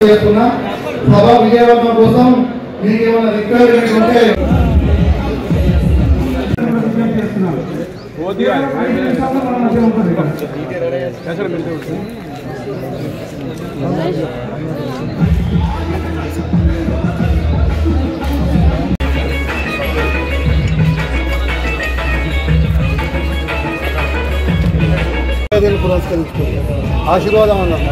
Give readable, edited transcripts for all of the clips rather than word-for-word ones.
చేస్తున్నా సభ విజయవంతం కోసం మీకు ఏమైనా రిక్వైర్మెంట్ ఉంటే పురస్కరించుకుంటాం ఆశీర్వాదం అన్నాం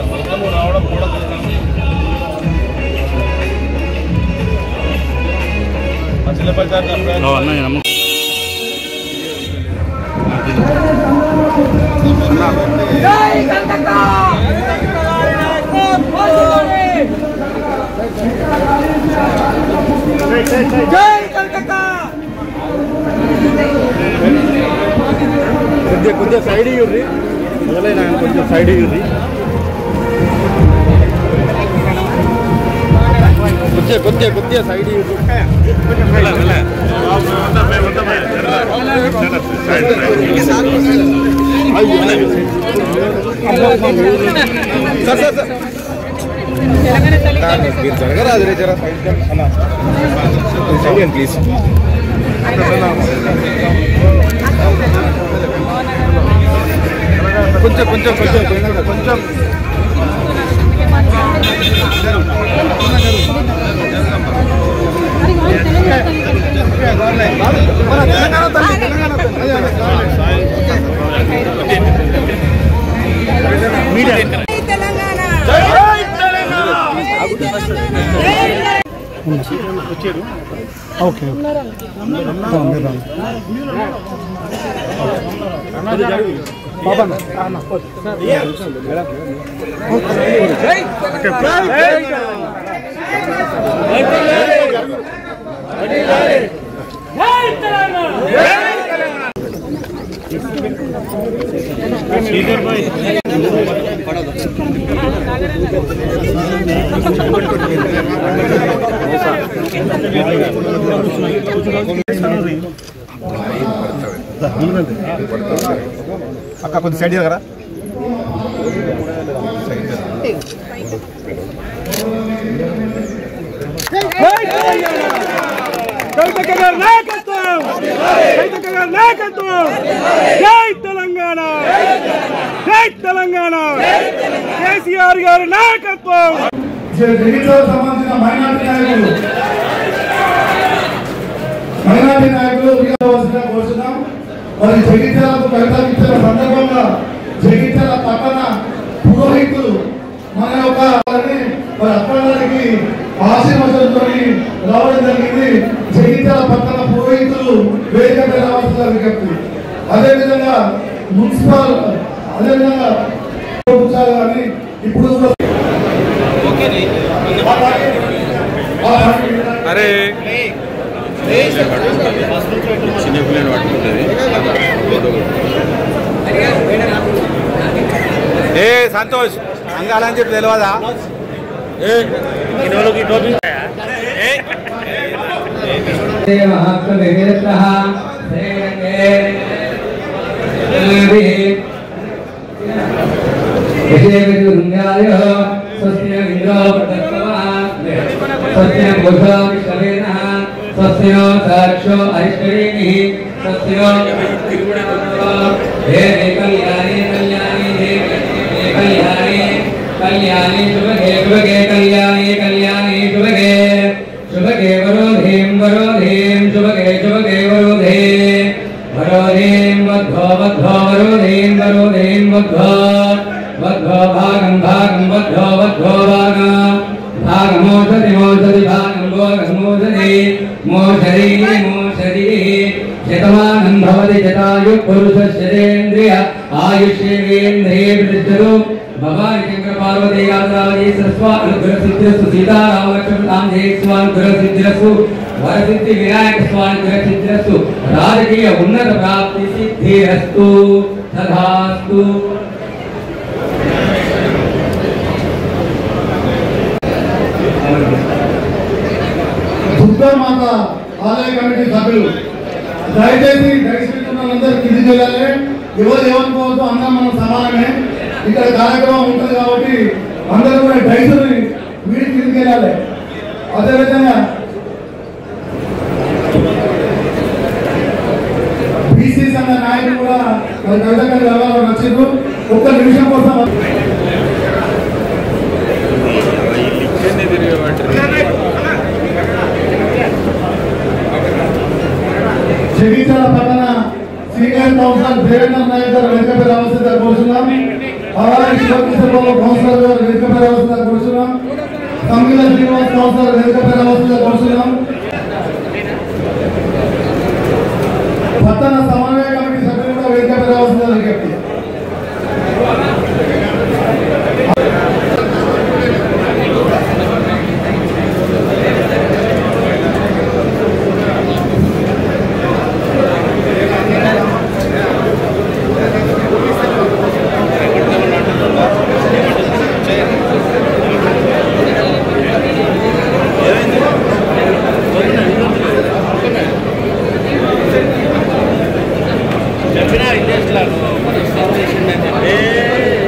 కొద్దిగా సైడ్ ఇవ్వండి కొంచెం సైడ్ ఇవ్వండి కొద్దిగా సైడ్ మీరు జరగరాదు రే జరా సైడ్ ప్లీజ్ కొంచెం కొంచెం కొంచెం కొంచెం ఓకే అక్క కొద్ది సైడ్ కదా జై తెలంగాణ జై తెలంగాణ కేసీఆర్ గారి నాయకత్వం సంబంధించిన మైనార్టీ నాయకులు కోరుతున్నాం మరి జగిత్యాలకు కవితలు ఇచ్చిన సందర్భంగా జగిత్యాల పట్టణ పురోహితులు మన యొక్క మరి అప్పడానికి ఆశీర్వచనంతో రావడం జరిగింది. జగిత్యాల పట్టణ పురోహితులు వేదిక రావాల్సిన విజ్ఞప్తి. అదేవిధంగా మున్సిపల్ అదేవిధంగా కానీ ఇప్పుడు అరే చిన్న పిల్లని పట్టుకుంటుంది ఏ సంతోష్ అంగాలని చెప్పి తెలియదా सस्यो साक्षो ऐश्वर्येणि सस्यो हे कल्याणी कल्याणी हे कल्याणी कल्याणी शुभगे शुभगे कल्याणी कल्याणी शुभगे शुभगे वरोधीं शुभगे शुभगे वरोधे वरोधीं वद्धो वद्धो वरोधीं वरोधीं वद्धो वद्धो भागं भागं वद्धो वद्धो भागं भागमोषधि मोषधि भागं भोगमोषधि मोषधि मोषधि शतमानं भवति शतायुः पुरुषश्चेन्द्रिय आयुष्येन्द्रिये प्रतिष्ठतु भवानी शंकर पार्वती यात्रावती सरस्वती सिद्धिरस्तु सीताराम लक्ष्मण राम जय स्वामी सिद्धिरस्तु वरसिद्धि विनायक स्वामी सिद्धिरस्तु राजकीय उन्नत प्राप्ति सिद्धिरस्तु तथास्तु। దుర్గామాత ఆలయ కమిటీ సభ్యులు దయచేసి దయచేస్తున్నందరూ కింది చేయాలి. ఎవరు ఏమనుకోవద్దు, అందరం మనం సమానమే. ఇక్కడ కార్యక్రమం ఉంటుంది కాబట్టి అందరూ కూడా డైసుని వీడి వెళ్ళాలి. అదేవిధంగా బీసీ సంఘ నాయకులు కూడా మరి కవితకళ వ్యవహారంలో వచ్చిండ్రు. ఒక్క నిమిషం కోసం జగిత్యాల పట్టణ సీనియర్ కౌన్సిలర్ దేవేంద్ర నాయక్ గారు వెనుకపై రావాల్సిందిగా కోరుతున్నాం. అలాగే శివకిశోర్ కౌన్సిలర్ గారు వెనుకపై రావాల్సిందిగా కోరుతున్నాం. తమిళ శ్రీనివాస్ కౌన్సిలర్ వెనుకపై రావాల్సిందిగా కోరుతున్నాం. పట్టణ సమన్వయ కమిటీ సభ్యులు కూడా వెనుకపై రావాల్సిందిగా విజ్ఞప్తి.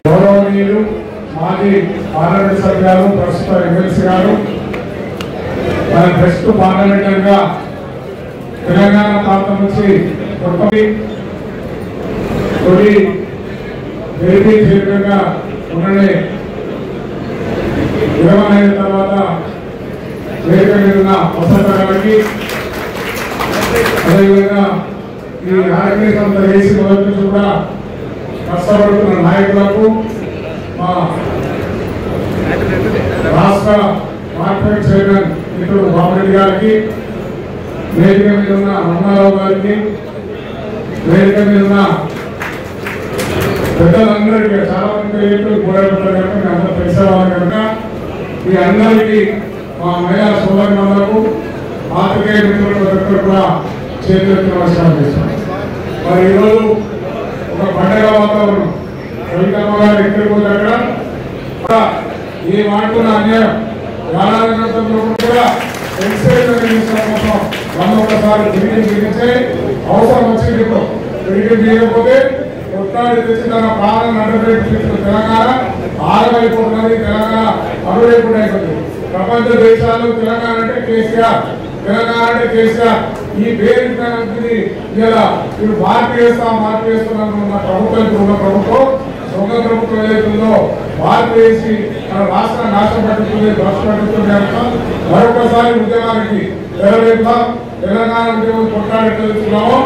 గౌరవనీయులు మాజీ పార్లమెంట్ సభ్యులు ప్రస్తుత ఎమ్మెల్సీ గారు మన బెస్ట్ పార్లమెంటర్ గా తెలంగాణ ప్రాంతం నుంచి తొలి ఏపీ చైర్మన్ గా ఉండని 25 తర్వాత వేదిక మీద ఉన్న వసంత గారికి అదేవిధంగా ఈ ఆర్గనైజేషన్ అంతా చేసి మొదటి నుంచి కూడా కష్టపడుతున్న నాయకులకు మా రాష్ట్ర మార్కెట్ చైర్మన్ మిత్రుడు బాబురెడ్డి గారికి, వేదిక మీద ఉన్న రమణారావు గారికి, వేదిక మీద ఉన్న పెద్దలందరికీ చాలా మంది పేర్లు గోడపడ్డారు కనుక మీ అందరూ తెలిసేవాళ్ళు కనుక మీ అందరికీ మా మహిళా సోదరులకు పాత్రికేయ మిత్రులు కూడా చేతులెత్తి నమస్కారం చేస్తాం. మరి ఈరోజు ఒక పండగ వాతావరణం రవికమ్మ గారు ఎక్కడికి పోతే అక్కడ ఈ మాటకున్న అన్యాయం వ్యాపారంలో కూడా ఒకసారి బిల్డింగ్ బిగించే అవసరం వచ్చింది. ఇప్పుడు బిల్డింగ్ బిగకపోతే కొట్లాడి తెచ్చి తన ప్రాణం నడపెట్టి తెలంగాణ ఆరమైపోతున్నది. తెలంగాణ అరువైపుడు అయిపోతుంది. ప్రపంచ దేశాలు తెలంగాణ అంటే కేసీఆర్, తెలంగాణ అంటే కేసీఆర్ ఈ పేరు ఇలా ఇప్పుడు మార్పు చేస్తున్నాను ప్రభుత్వం ఉన్న ప్రభుత్వం దొంగ ప్రభుత్వం ఏదైతుందో మార్పు వేసి మన రాష్ట్ర నాశనం పట్టుతుంది, భ్రష్ట పట్టుతుంది కనుక మరొకసారి ఉద్యమానికి తెరవేపుగా తెలంగాణ ఉద్యమం కొట్లాడుతున్నామో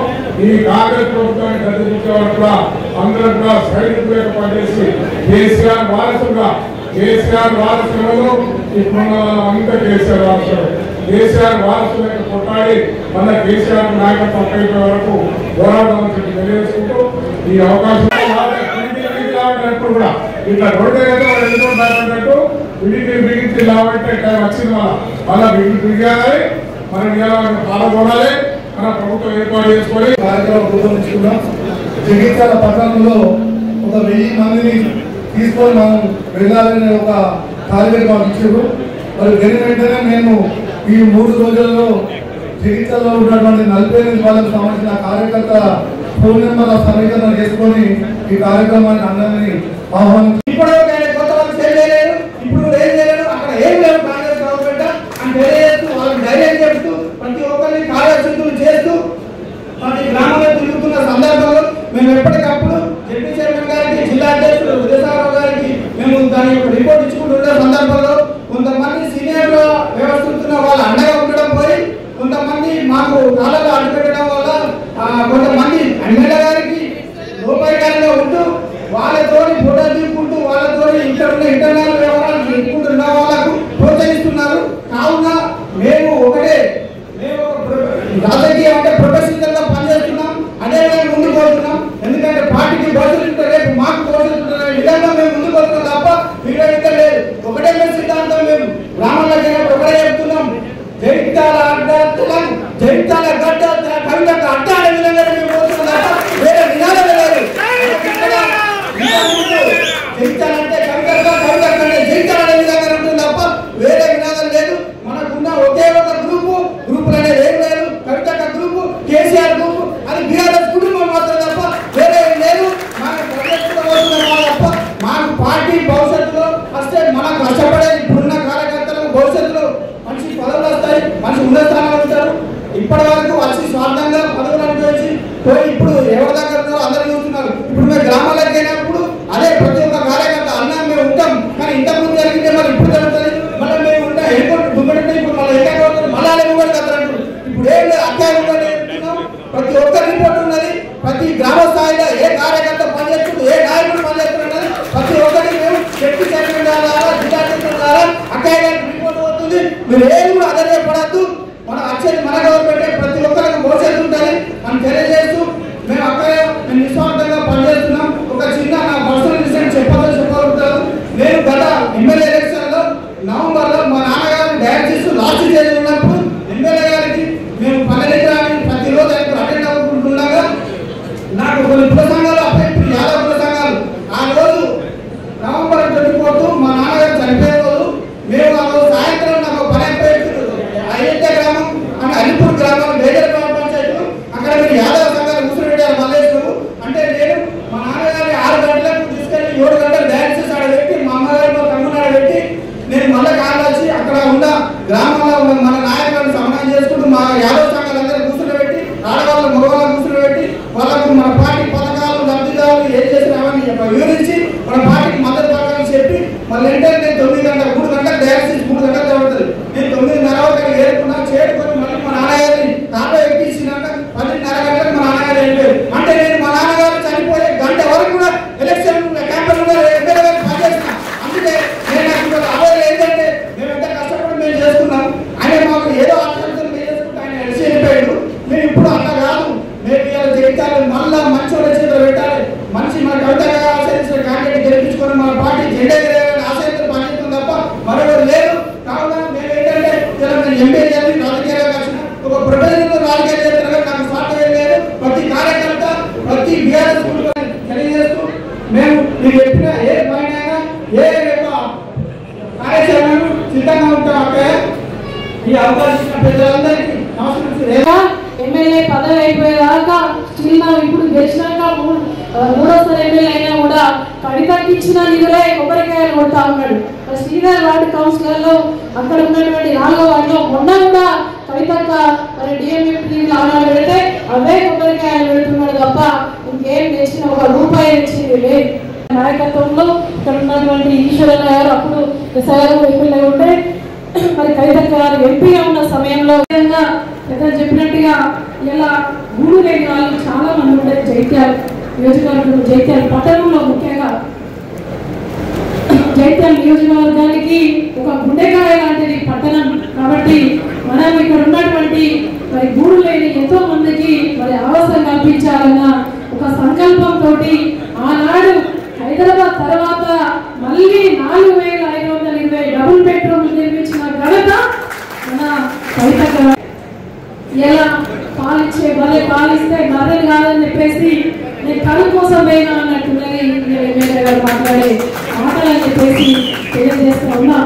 ఈ కాంగ్రెస్ ప్రభుత్వాన్ని గద్దెదించేవారు కూడా అందరూ కూడా సైనికులు పనిచేసి కేసీఆర్ వారసుగా ఇప్పుడు అంతా కేసీఆర్ వారసులు కేసీఆర్ వారసులకు కొట్లాడి మన కేసీఆర్ నాయకత్వం అయిపోయే వరకు పోరాటం తెలియజేసుకుంటూ ఈ అవకాశం కూడా ఇట్లా రోడ్డు విడికి బిగించి లావంటే వచ్చింది మళ్ళా బిగించాలి, మనం పాల్గొనాలి, మన ప్రభుత్వం ఏర్పాటు చేసుకొని కార్యక్రమం రూపొందించుకున్నాం. జగిత్యాల పట్టణంలో ఒక 1000 మందిని తీసుకొని మనం వెళ్ళాలనే ఒక కార్యక్రమం ఇచ్చారు. మరి వెళ్ళిన వెంటనే మేము ఈ 3 రోజుల్లో జగిత్యాలలో ఉన్నటువంటి 48 వాళ్ళకు సంబంధించిన కార్యకర్తల ఫోన్ నెంబర్ల సమీకరణ చేసుకొని ఈ కార్యక్రమాన్ని అందరినీ ఆహ్వానించారు. ఇప్పుడు ఏం చేయలేదు, అక్కడ ఏం లేదు కాంగ్రెస్ గవర్నమెంట్ అని తెలియజేస్తూ వాళ్ళకి ధైర్యం చెప్తూ ప్రతి ఒక్కరిని కార్యసిద్ధులు చేస్తూ ప్రతి గ్రామంలో తిరుగుతున్న సందర్భంలో మేము ఎప్పటికప్పుడు జడ్పీ చైర్మన్ గారికి, జిల్లా అధ్యక్షుడు ఉదయసాగరావు గారికి మేము దాని యొక్క రిపోర్ట్ ఇచ్చుకుంటున్న సందర్భంలో కొంతమంది సీనియర్ వ్యవస్థిస్తున్న వాళ్ళు అండగా ఉండడం పోయి కొంతమంది మాకు కాళ్ళలో అడ్డుపెట్టడం వల్ల కొంతమంది ఎమ్మెల్యే గారికి లోపాయికారంగా ఉంటూ వాళ్ళతో ఫోటో తీసుకుంటూ వాళ్ళతో ఇక్కడ ఉన్న ఇంటర్నల్ వ్యవహారాలు తీసుకుంటున్న వాళ్ళకు ప్రోత్సహిస్తున్నారు. మీరు ఏది కూడా ఆధారపడద్దు. మనం వచ్చేది మన గవర్నమెంట్, ప్రతి ఒక్కరికి భవిష్యత్తు ఉంటుంది అని తెలియజేస్తూ మేము అక్కడ మేము నిస్వార్థంగా పనిచేస్తున్నాం. ఒక చిన్న నా పర్సనల్ విషయం చెప్పగలుగుతాను. నేను గత ఎమ్మెల్యే ఎలక్షన్లో నవంబర్లో మా నాన్నగారు డయాలసిస్ లాస్ట్ స్టేజ్ ఉన్నప్పుడు ఎమ్మెల్యే గారికి మేము పల్లెటూరు ప్రతిరోజు అటెండ్ అవ్వకుంటుండగా నాకు కొన్ని కుల సంఘాలు అప్పుడు యాదవ కుల సంఘాలు ఆ రోజు నవంబర్ 24 మా నాన్నగారు చనిపోయే రోజు మేము ఆ రోజు సాయంత్రం నాకు పని అయోధ్య గ్రామం అంటే అలిపూర్ గ్రామం మేజర్ గ్రామ పంచాయతీలు అక్కడ మీరు యాదవ సంఘాలు కూర్చోబెట్టారు మల్లేశ్వరు. అంటే నేను మా నాన్నగారిని 6 గంటలకు తీసుకెళ్ళి 7 గంటలు డయాలసిస్ ఆడ పెట్టి మా అమ్మగారు మా తమ్ముడు ఆడ పెట్టి నేను మళ్ళీ కాళ్ళు వచ్చి అక్కడ ఉన్న గ్రామంలో ఉన్న మన నాయకులను సమన్వయం చేసుకుంటూ మా యాదవ సంఘాలందరూ కూర్చోబెట్టి ఆడవాళ్ళు మగవాళ్ళు కూర్చోబెట్టి వాళ్ళకు మన పార్టీ పథకాలు లబ్ధిదారులు ఏం చేసినామని వివరించి మన పార్టీకి మద్దతు పథకాలు చెప్పి మళ్ళీ ఏంటంటే నేను 9 గంటలు 3 గంటలు డయాలసిస్ 3 గంటలు జరుగుతుంది. నేను 9:30 ఏరుకున్నా చేరుకొని మళ్ళీ మా నాన్నగారిని తాట ఎక్కించినాక 10:30 గంటలకు మా నాన్నగారు వెళ్ళిపోయారు. అంటే నేను మా నాన్నగారు చనిపోయే గంట వరకు కూడా ఎలక్షన్ క్యాంపెయిన్ ఎమ్మెల్యే గారు పనిచేసిన. అందుకే నేను నాకు ఆవేదన ఏంటంటే మేము ఎంత కష్టపడి మేము చేసుకున్నాం. ఆయన మాకు ఏదో ఆలోచనలు మేము చేసుకుంటే ఆయన ఎలిసి వెళ్ళిపోయాడు. మేము ఇప్పుడు అట్లా కాదు, మేము ఇలా జయించాలి, మళ్ళా మంచి వాళ్ళ చేతులు పెట్టాలి, మంచి మన కవితగా ఆశ్రయించిన క్యాండిడేట్ గెలిపించుకొని మన పార్టీ జెండా ఎగరేయాలని ఆశయంతో పనిచేస్తుంది తప్ప మరొకరు లేదు. కావున మేము ఏంటంటే ఎంపీ చేయాలి రాజకీయాలు కాసిన ఒక ప్రొఫెషనల్ రాజకీయాలు చేస్తున్నా నాకు స్వార్థం లేదు. ప్రతి కార్యకర్త ప్రతి బీఆర్ఎస్ తెలియజేస్తూ మేము మీరు చెప్పిన ఏ పైన ఏ కార్యాచరణను సిద్ధంగా ఉంటాం. అక్కడ ఈ అవకాశం ప్రజలందరికీ నమస్కారం. ఎమ్మెల్యే పదవి అయిపోయేదాకా చిన్న ఇప్పుడు గెలిచినాక మూడోసారి ఎమ్మెల్యే అయినా కూడా కడితక్కిచ్చిన నిధులే కొబ్బరికాయలు కొడతా ఉన్నాడు. శ్రీనగర్ వార్డు కౌన్సిలర్లో అక్కడ ఉన్నటువంటి 4వ వార్డులో మొన్న కూడా కవితక్క మరి డిఎంఎఫ్ ఆనాడు పెడితే అవే కొబ్బరికాయలు పెడుతున్నాడు తప్ప ఇంకేం తెచ్చిన ఒక రూపాయి తెచ్చింది లేదు. నాయకత్వంలో ఇక్కడ ఉన్నటువంటి ఈశ్వరన్న గారు అప్పుడు ఎస్ఐఆర్ ఎమ్మెల్యే ఉంటే మరి కవితక్క గారు ఎంపీగా ఉన్న సమయంలో పెద్దలు చెప్పినట్టుగా ఇలా గూడు లేని వాళ్ళు చాలా మంది ఉండే జైత్యాల నియోజకవర్గం, జైత్యాల పట్టణంలో ముఖ్యంగా జైత్యాల నియోజకవర్గానికి ఒక గుండెకాయ లాంటిది పట్టణం. కాబట్టి మనం ఇక్కడ ఉన్నటువంటి మరి గూడు లేని ఎంతో మందికి మరి ఆవాసం కల్పించాలన్న ఒక సంకల్పంతో ఆనాడు హైదరాబాద్ తర్వాత మళ్ళీ 4,520 డబుల్ బెడ్రూమ్ నిర్మించిన ఘనత మన కవితక్క. ఎలా పాలిచ్చే భలే పాలిస్తే మర్రలు కాదని చెప్పేసి నేను కళ్ళు కోసం పోయినా అన్నట్టున్నది ఎమ్మెల్యే గారు మాట్లాడే మాటలని చెప్పేసి తెలియజేస్తూ ఉన్నా.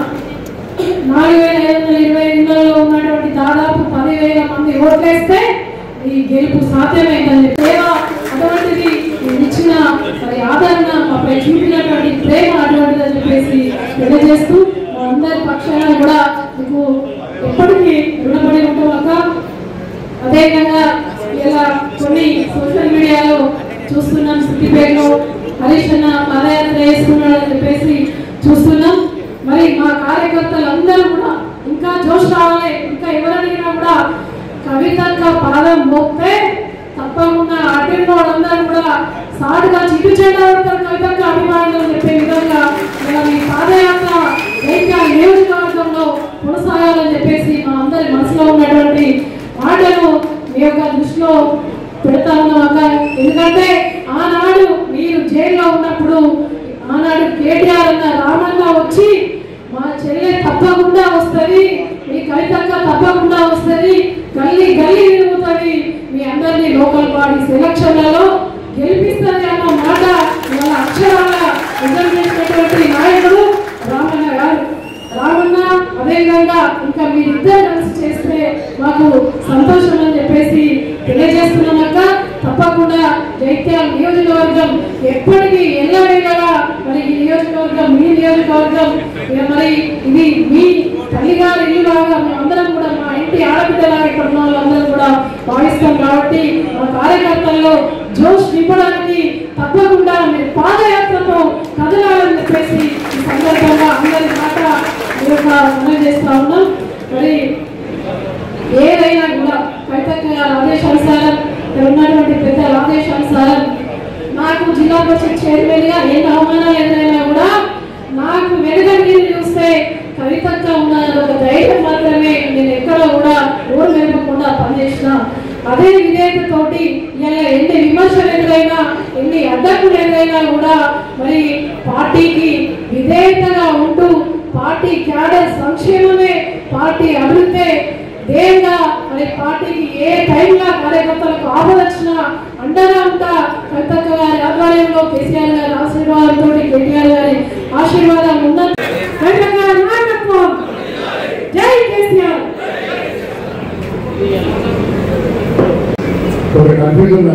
4,520 ఇళ్లలో ఉన్నటువంటి దాదాపు 10,000 మంది ఓట్లేస్తే ఈ గెలుపు సాధ్యమైందని సేవ అటువంటిది ఇచ్చిన మరి ఆదరణ మాపై చూపినటువంటి ప్రేమ అటువంటిదని చెప్పేసి తెలియజేస్తూ అందరి పక్షాన కూడా మీకు ఎప్పటికీ రుణపడి ఉంటాం అక్క. అదేవిధంగా ఇలా కొన్ని సోషల్ మీడియాలో చూస్తున్నాం, సిద్దిపేటలో హరీష్ అన్న పాదయాత్ర వేసుకున్నాడని చెప్పేసి చూస్తున్నాం. మరి మా కార్యకర్తలు అందరూ కూడా ఇంకా జోష్ రావాలి, ఇంకా ఎవరడిగినా కూడా కవితక్క పాదం మోస్తే తప్పకుండా అటెండ్ వాళ్ళందరూ కూడా సాటుగా చిట్టు చెడ్డ కవితక్క అభిమానులు అని చెప్పే విధంగా ఇలా మీ పాదయాత్ర నియోజకవర్గంలో కొనసాగాలని చెప్పేసి మా అందరి మనసులో ఉన్నటువంటి మాటలు మీ యొక్క దృష్టిలో పెడతా ఉన్నాక. ఎందుకంటే ఆనాడు మీరు జైల్లో ఉన్నప్పుడు ఆనాడు కేటీఆర్ అన్న రామన్న వచ్చి మా చెల్లె తప్పకుండా వస్తుంది, మీ కవితక్క తప్పకుండా వస్తుంది, గల్లీ గల్లీ తిరుగుతుంది, మీ అందరినీ లోకల్ బాడీస్ ఎలక్షన్లలో గెలిపిస్తుంది అన్న మాట ఇవాళ అక్షరాల నిజం చేసినటువంటి నాయకుడు రామన్న గారు. రామన్న అదేవిధంగా ఇంకా మీరిద్దరు కలిసి చేస్తే మాకు సంతోషం అని చెప్పేసి తెలియజేస్తున్నాక. తప్పకుండా జైత్యాల నియోజకవర్గం ఎప్పటికీ ఎల్లవేళగా మరి ఈ నియోజకవర్గం మీ నియోజకవర్గం మరి ఇది మీ తల్లిగారి ఇల్లులాగా మేమందరం కూడా మా ఇంటి ఆడబిడ్డలాగా ఇక్కడ ఉన్న వాళ్ళందరం కూడా భావిస్తాం. కాబట్టి మా కార్యకర్తల్లో జోష్ నింపడానికి తప్పకుండా మీరు పాదయాత్రతో కదలాలని చెప్పేసి ఈ సందర్భంగా అందరి మాట మనం చేస్తా ఉన్నాం. మరి ఏదైనా కూడా కవితక్క ఆదేశానుసారం ఉన్నటువంటి పెద్దల ఆదేశానుసారం నాకు జిల్లా పరిషత్ చైర్మన్ గా ఏ అవమానాలు ఎదురైనా కూడా నాకు వెనుక చూస్తే కవితక్క ఉన్న ఒక ధైర్యం మాత్రమే నేను ఎక్కడ కూడా ఓరు నిలపకుండా పనిచేసిన అదే విధేయతతోటి ఇలా ఎన్ని విమర్శలు ఎదురైనా ఎన్ని అడ్డంకులు ఎదురైనా కూడా మరి పార్టీకి విధేయతగా ఉంటూ పార్టీ క్యాడర్ సంక్షేమమే పార్టీ అభివృద్ధి ధ్యేయంగా మరి పార్టీకి ఏ టైంలో కార్యకర్తలకు ఆపదొచ్చినా అండగా ఉంటా కవితక్క గారి ఆధ్వర్యంలో కేసీఆర్ గారి ఆశీర్వాదంతో కేటీఆర్ గారి ఆశీర్వాదం ఉన్న కవితక్క గారి నాయకత్వం జై కేసీఆర్. కన్ఫ్యూజన్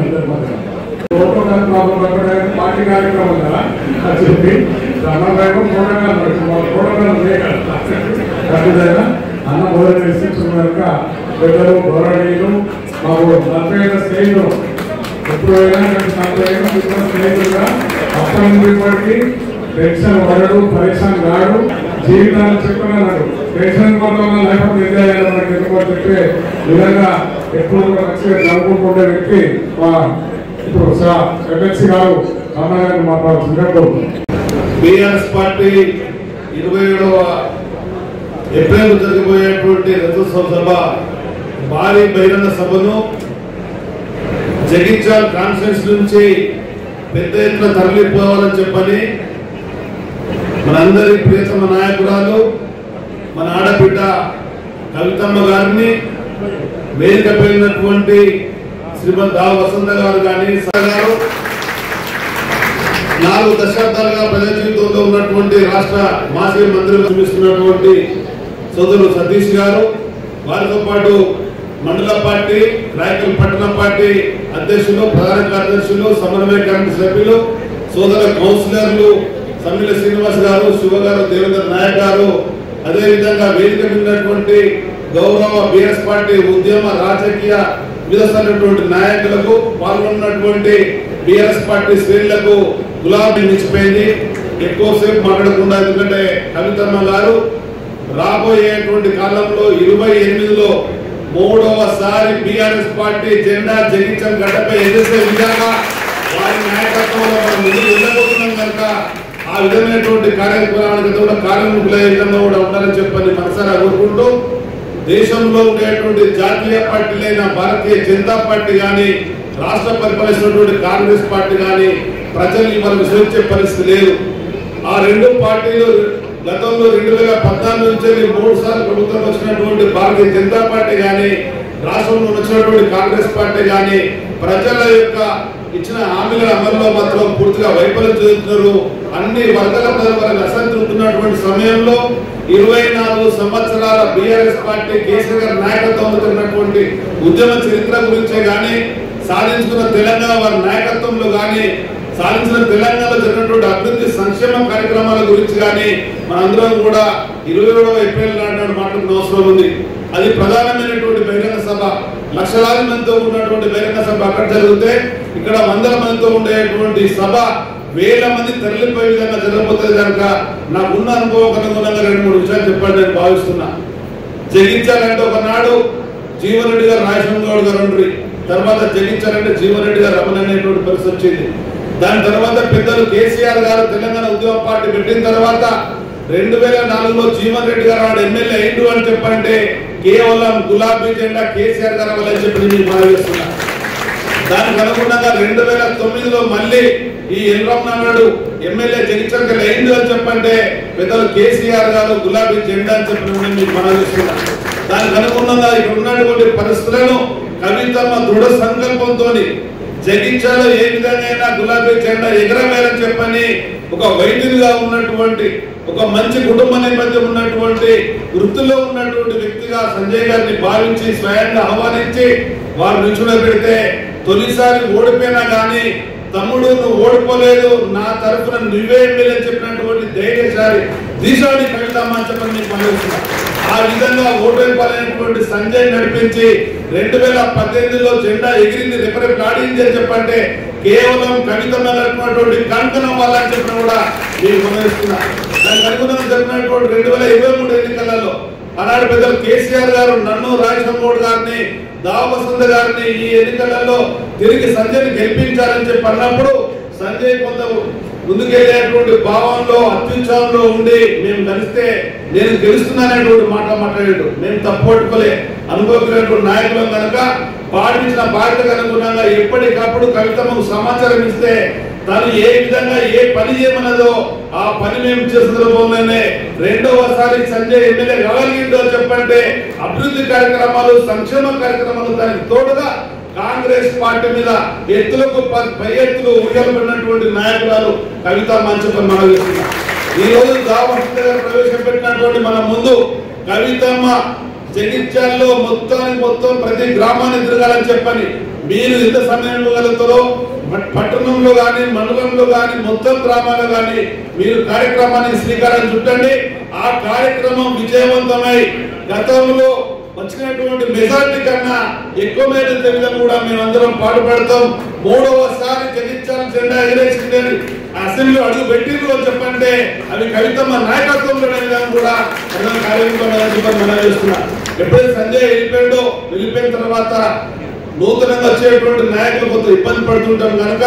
పార్టీ కార్యక్రమం కదా అది చెప్పి రమణారావు కూడగా అన్న మొదలు విశ్లేషణ కనుక పెద్దలు గౌరవనీయులు మాకు 40 స్నేహితులు ఎప్పుడైనా 40 స్నేహితులుగా అప్పటి నుండి ఇప్పటికీ పెన్షన్ వరడు పరీక్షణ కాడు జీవితాన్ని చెప్పుకున్నాడు పెన్షన్ కోసం లేకపోతే నిర్ణయాలు మనకి ఎందుకో చెప్పే విధంగా ఎప్పుడు మంచిగా చదువుకుంటుండే వ్యక్తి మా ఇప్పుడు ఎమ్మెల్సీ గారు అన్న గారిని మాట్లాడుతున్నట్టు బీఆర్ఎస్ పార్టీ 27వ ఏప్రిల్ జరిగిపోయేటువంటి రథోత్సవ సభ భారీ బహిరంగ సభను జగిత్యాల కాన్ఫరెన్స్ నుంచి పెద్ద ఎత్తున తరలిపోవాలని చెప్పని మనందరి ప్రియతమ నాయకురాలు మన ఆడబిడ్డ కవితమ్మ గారిని వేదిక పెరిగినటువంటి శ్రీమతి దా వసంత గారు కానీ గారు 4 దశాబ్దాలుగా ప్రజా జీవితంలో ఉన్నటువంటి రాష్ట్ర మాజీ మంత్రులు చూపిస్తున్నటువంటి సోదరులు సతీష్ గారు, వారితో పాటు మండల పార్టీ రాయకల్ పట్టణ పార్టీ అధ్యక్షులు, ప్రధాన కార్యదర్శులు, సమన్వయ కమిటీ సభ్యులు, సోదర కౌన్సిలర్లు సమ్మిల శ్రీనివాస్ గారు, శివ గారు, దేవేంద్ర నాయక్ గారు, అదేవిధంగా వేదిక ఉన్నటువంటి గౌరవ బీఆర్ఎస్ పార్టీ ఉద్యమ రాజకీయ విధమైనటువంటి నాయకులకు, పాల్గొన్నటువంటి బీఆర్ఎస్ పార్టీ శ్రేణులకు గులాబీ నిలిచిపోయింది. ఎక్కువసేపు మాట్లాడకుండా, ఎందుకంటే కవితమ్మ గారు రాబోయేటువంటి కాలంలో 28లో 3వసారి బీఆర్ఎస్ పార్టీ జెండా జగించం గడ్డపై ఎదిసే విధంగా వారి నాయకత్వంలో మనం ముందుకు వెళ్ళబోతున్నాం కనుక ఆ విధమైనటువంటి కార్యక్రమానికి కూడా కార్యముఖులే విధంగా కూడా ఉండాలని చెప్పని మనసారా కోరుకుంటూ, దేశంలో ఉండేటువంటి జాతీయ పార్టీలైన భారతీయ జనతా పార్టీ కానీ, రాష్ట్ర పరిపాలిస్తున్నటువంటి కాంగ్రెస్ పార్టీ కానీ ప్రజలు ఇవాళ విశ్వసించే పరిస్థితి లేదు. ఆ 2 పార్టీలు గతంలో 2014 నుంచి 3 సార్లు ప్రభుత్వం వచ్చినటువంటి భారతీయ జనతా పార్టీ కానీ, రాష్ట్రంలో వచ్చినటువంటి కాంగ్రెస్ పార్టీ కానీ ప్రజల యొక్క ఇచ్చిన హామీల అమల్లో మాత్రం పూర్తిగా వైఫల్యం చెందుతున్నారు. అన్ని వర్గాల ప్రజలు అసంతృప్తున్నటువంటి సమయంలో 24 సంవత్సరాల బీఆర్ఎస్ పార్టీ కేసీఆర్ గారి నాయకత్వంలో జరిగినటువంటి ఉద్యమ చరిత్ర గురించే కానీ, సాధించుకున్న తెలంగాణ వారి నాయకత్వంలో కానీ, సాధించిన తెలంగాణలో జరిగినటువంటి అభివృద్ధి సంక్షేమ కార్యక్రమాల గురించి కానీ మనందరం కూడా 27వ ఏప్రిల్ నాడు మాట్లాడుకున్న అవసరం ఉంది. అది ప్రధానమైనటువంటి బహిరంగ సభ, లక్షలాది మందితో ఉన్నటువంటి బహిరంగ సభ అక్కడ జరిగితే, ఇక్కడ 100 మందితో ఉండేటువంటి సభ 1000 మంది తరలిపోయే విధంగా జరగబోతుంది కనుక నాకున్న అనుభవం అనుగుణంగా 2-3 విషయాలు చెప్పండి నేను భావిస్తున్నా. జగించాలంటే ఒకనాడు జీవన్ రెడ్డి గారు, రాజశేఖర గౌడ్ గారు ఉండ్రి, తర్వాత జగించాలంటే జీవన్ రెడ్డి గారు రమణ అనేటువంటి పరిస్థితి వచ్చింది. దాని తర్వాత పెద్దలు కేసీఆర్ గారు తెలంగాణ ఉద్యమ పార్టీ పెట్టిన తర్వాత 2004లో జీవన్ రెడ్డి గారు వాడు ఎమ్మెల్యే అయిండు అని చెప్పంటే కేవలం గులాబీ జెండా కేసీఆర్ గారు వల్ల చెప్పి నేను భావిస్తున్నా. దానికి అనుగుణంగా 2009లో మళ్ళీ ఈ ఎల్రమణాడు ఎమ్మెల్యే జగిత్యాల అయిండు అని చెప్పంటే పెద్దలు కేసీఆర్ గారు గులాబీ జెండా అని చెప్పి నేను భావిస్తున్నా. దానికి అనుగుణంగా ఇక్కడ ఉన్నటువంటి పరిస్థితులను కవితమ్మ దృఢ సంకల్పంతో జగిత్యాలలో ఏ విధంగా గులాబీ జెండా ఎగరవేయాలని చెప్పని ఒక వైద్యుడిగా ఉన్నటువంటి, ఒక మంచి కుటుంబ నేపథ్యం ఉన్నటువంటి, వృత్తిలో ఉన్నటువంటి వ్యక్తిగా సంజయ్ గారిని భావించి స్వయంగా ఆహ్వానించి వారు నిల్చుని పెడితే, తొలిసారి ఓడిపోయినా కానీ తమ్ముడు నువ్వు ఓడిపోలేదు, నా తరఫున నువ్వే ఎమ్మెల్యే చెప్పినటువంటి ధైర్యశాలి దీశాన్ని కవితమ్మ అని చెప్పని మీకు పనిచేస్తున్నా. ఆ విధంగా ఓటైపోయినటువంటి సంజయ్ నడిపించి 2018లో జెండా ఎగిరింది, రిపరేట్ ఆడింది అని చెప్పంటే కేవలం కవితమ్మ నడిపినటువంటి కంకణం వల్ల అని చెప్పిన కూడా మీకు గమనిస్తున్నా. దానికి అనుగుణంగా జరిగినటువంటి 2023 ఎన్నికలలో ఆనాడు పెద్దలు కేసీఆర్ గారు నన్ను, రాజశేఖర గౌడ్ గారిని, దా వసంత గారిని ఈ ఎన్నికలలో తిరిగి సంజయ్ని గెలిపించాలని చెప్పి అన్నప్పుడు సంజయ్ కొంత ముందుకెళ్ళేటువంటి భావంలో అత్యుత్సాహంలో ఉండి మేము కలిస్తే నేను గెలుస్తున్నానేటువంటి మాట మాట్లాడాడు. మేము తప్పట్టుకోలే అనుభవించినటువంటి నాయకులం కనుక పాటించిన బాధ్యతకు అనుగుణంగా ఎప్పటికప్పుడు కవితమ్మకు సమాచారం ఇస్తే తను ఏ విధంగా ఏ పని చేయమన్నదో ఆ పని మేము చేస్తున్నలోనే రెండవసారి సంజయ్ ఎమ్మెల్యే కాగలిగిందో చెప్పంటే అభివృద్ధి కార్యక్రమాలు సంక్షేమ కార్యక్రమాలు దానికి తోడుగా కాంగ్రెస్ పార్టీ మీద ఎత్తులకు పై ఎత్తులు ఊయలబడినటువంటి నాయకురాలు కవితమ్మ అని చెప్పి మనం చేస్తున్నాం. ఈ రోజు దావహంత గారు ప్రవేశపెట్టినటువంటి మన ముందు కవితమ్మ జగిత్యాల్లో మొత్తం ప్రతి గ్రామాన్ని తిరగాలని చెప్పని మీరు ఎంత సమయం ఇవ్వగలుగుతారో పట్టణంలో కానీ మండలంలో కానీ మొత్తం గ్రామాల్లో కానీ మీరు కార్యక్రమానికి శ్రీకారం చుట్టండి. ఆ కార్యక్రమం విజయవంతమై గతంలో వచ్చినటువంటి మెజార్టీ కన్నా ఎక్కువ మేర తెలియడం కూడా మేమందరం పాటుపడతాం. మూడవసారి జగిత్యాల జెండా ఎగరేసింది అసెంబ్లీలో అడుగు పెట్టిందో చెప్పంటే అవి కవితమ్మ నాయకత్వంలో కూడా మనం చేస్తున్నాం. ఎప్పుడైతే సంజయ్ వెళ్ళిపోయిన తర్వాత నూతనంగా వచ్చేటువంటి నాయకులు కొంత ఇబ్బంది పడుతుంటాం కనుక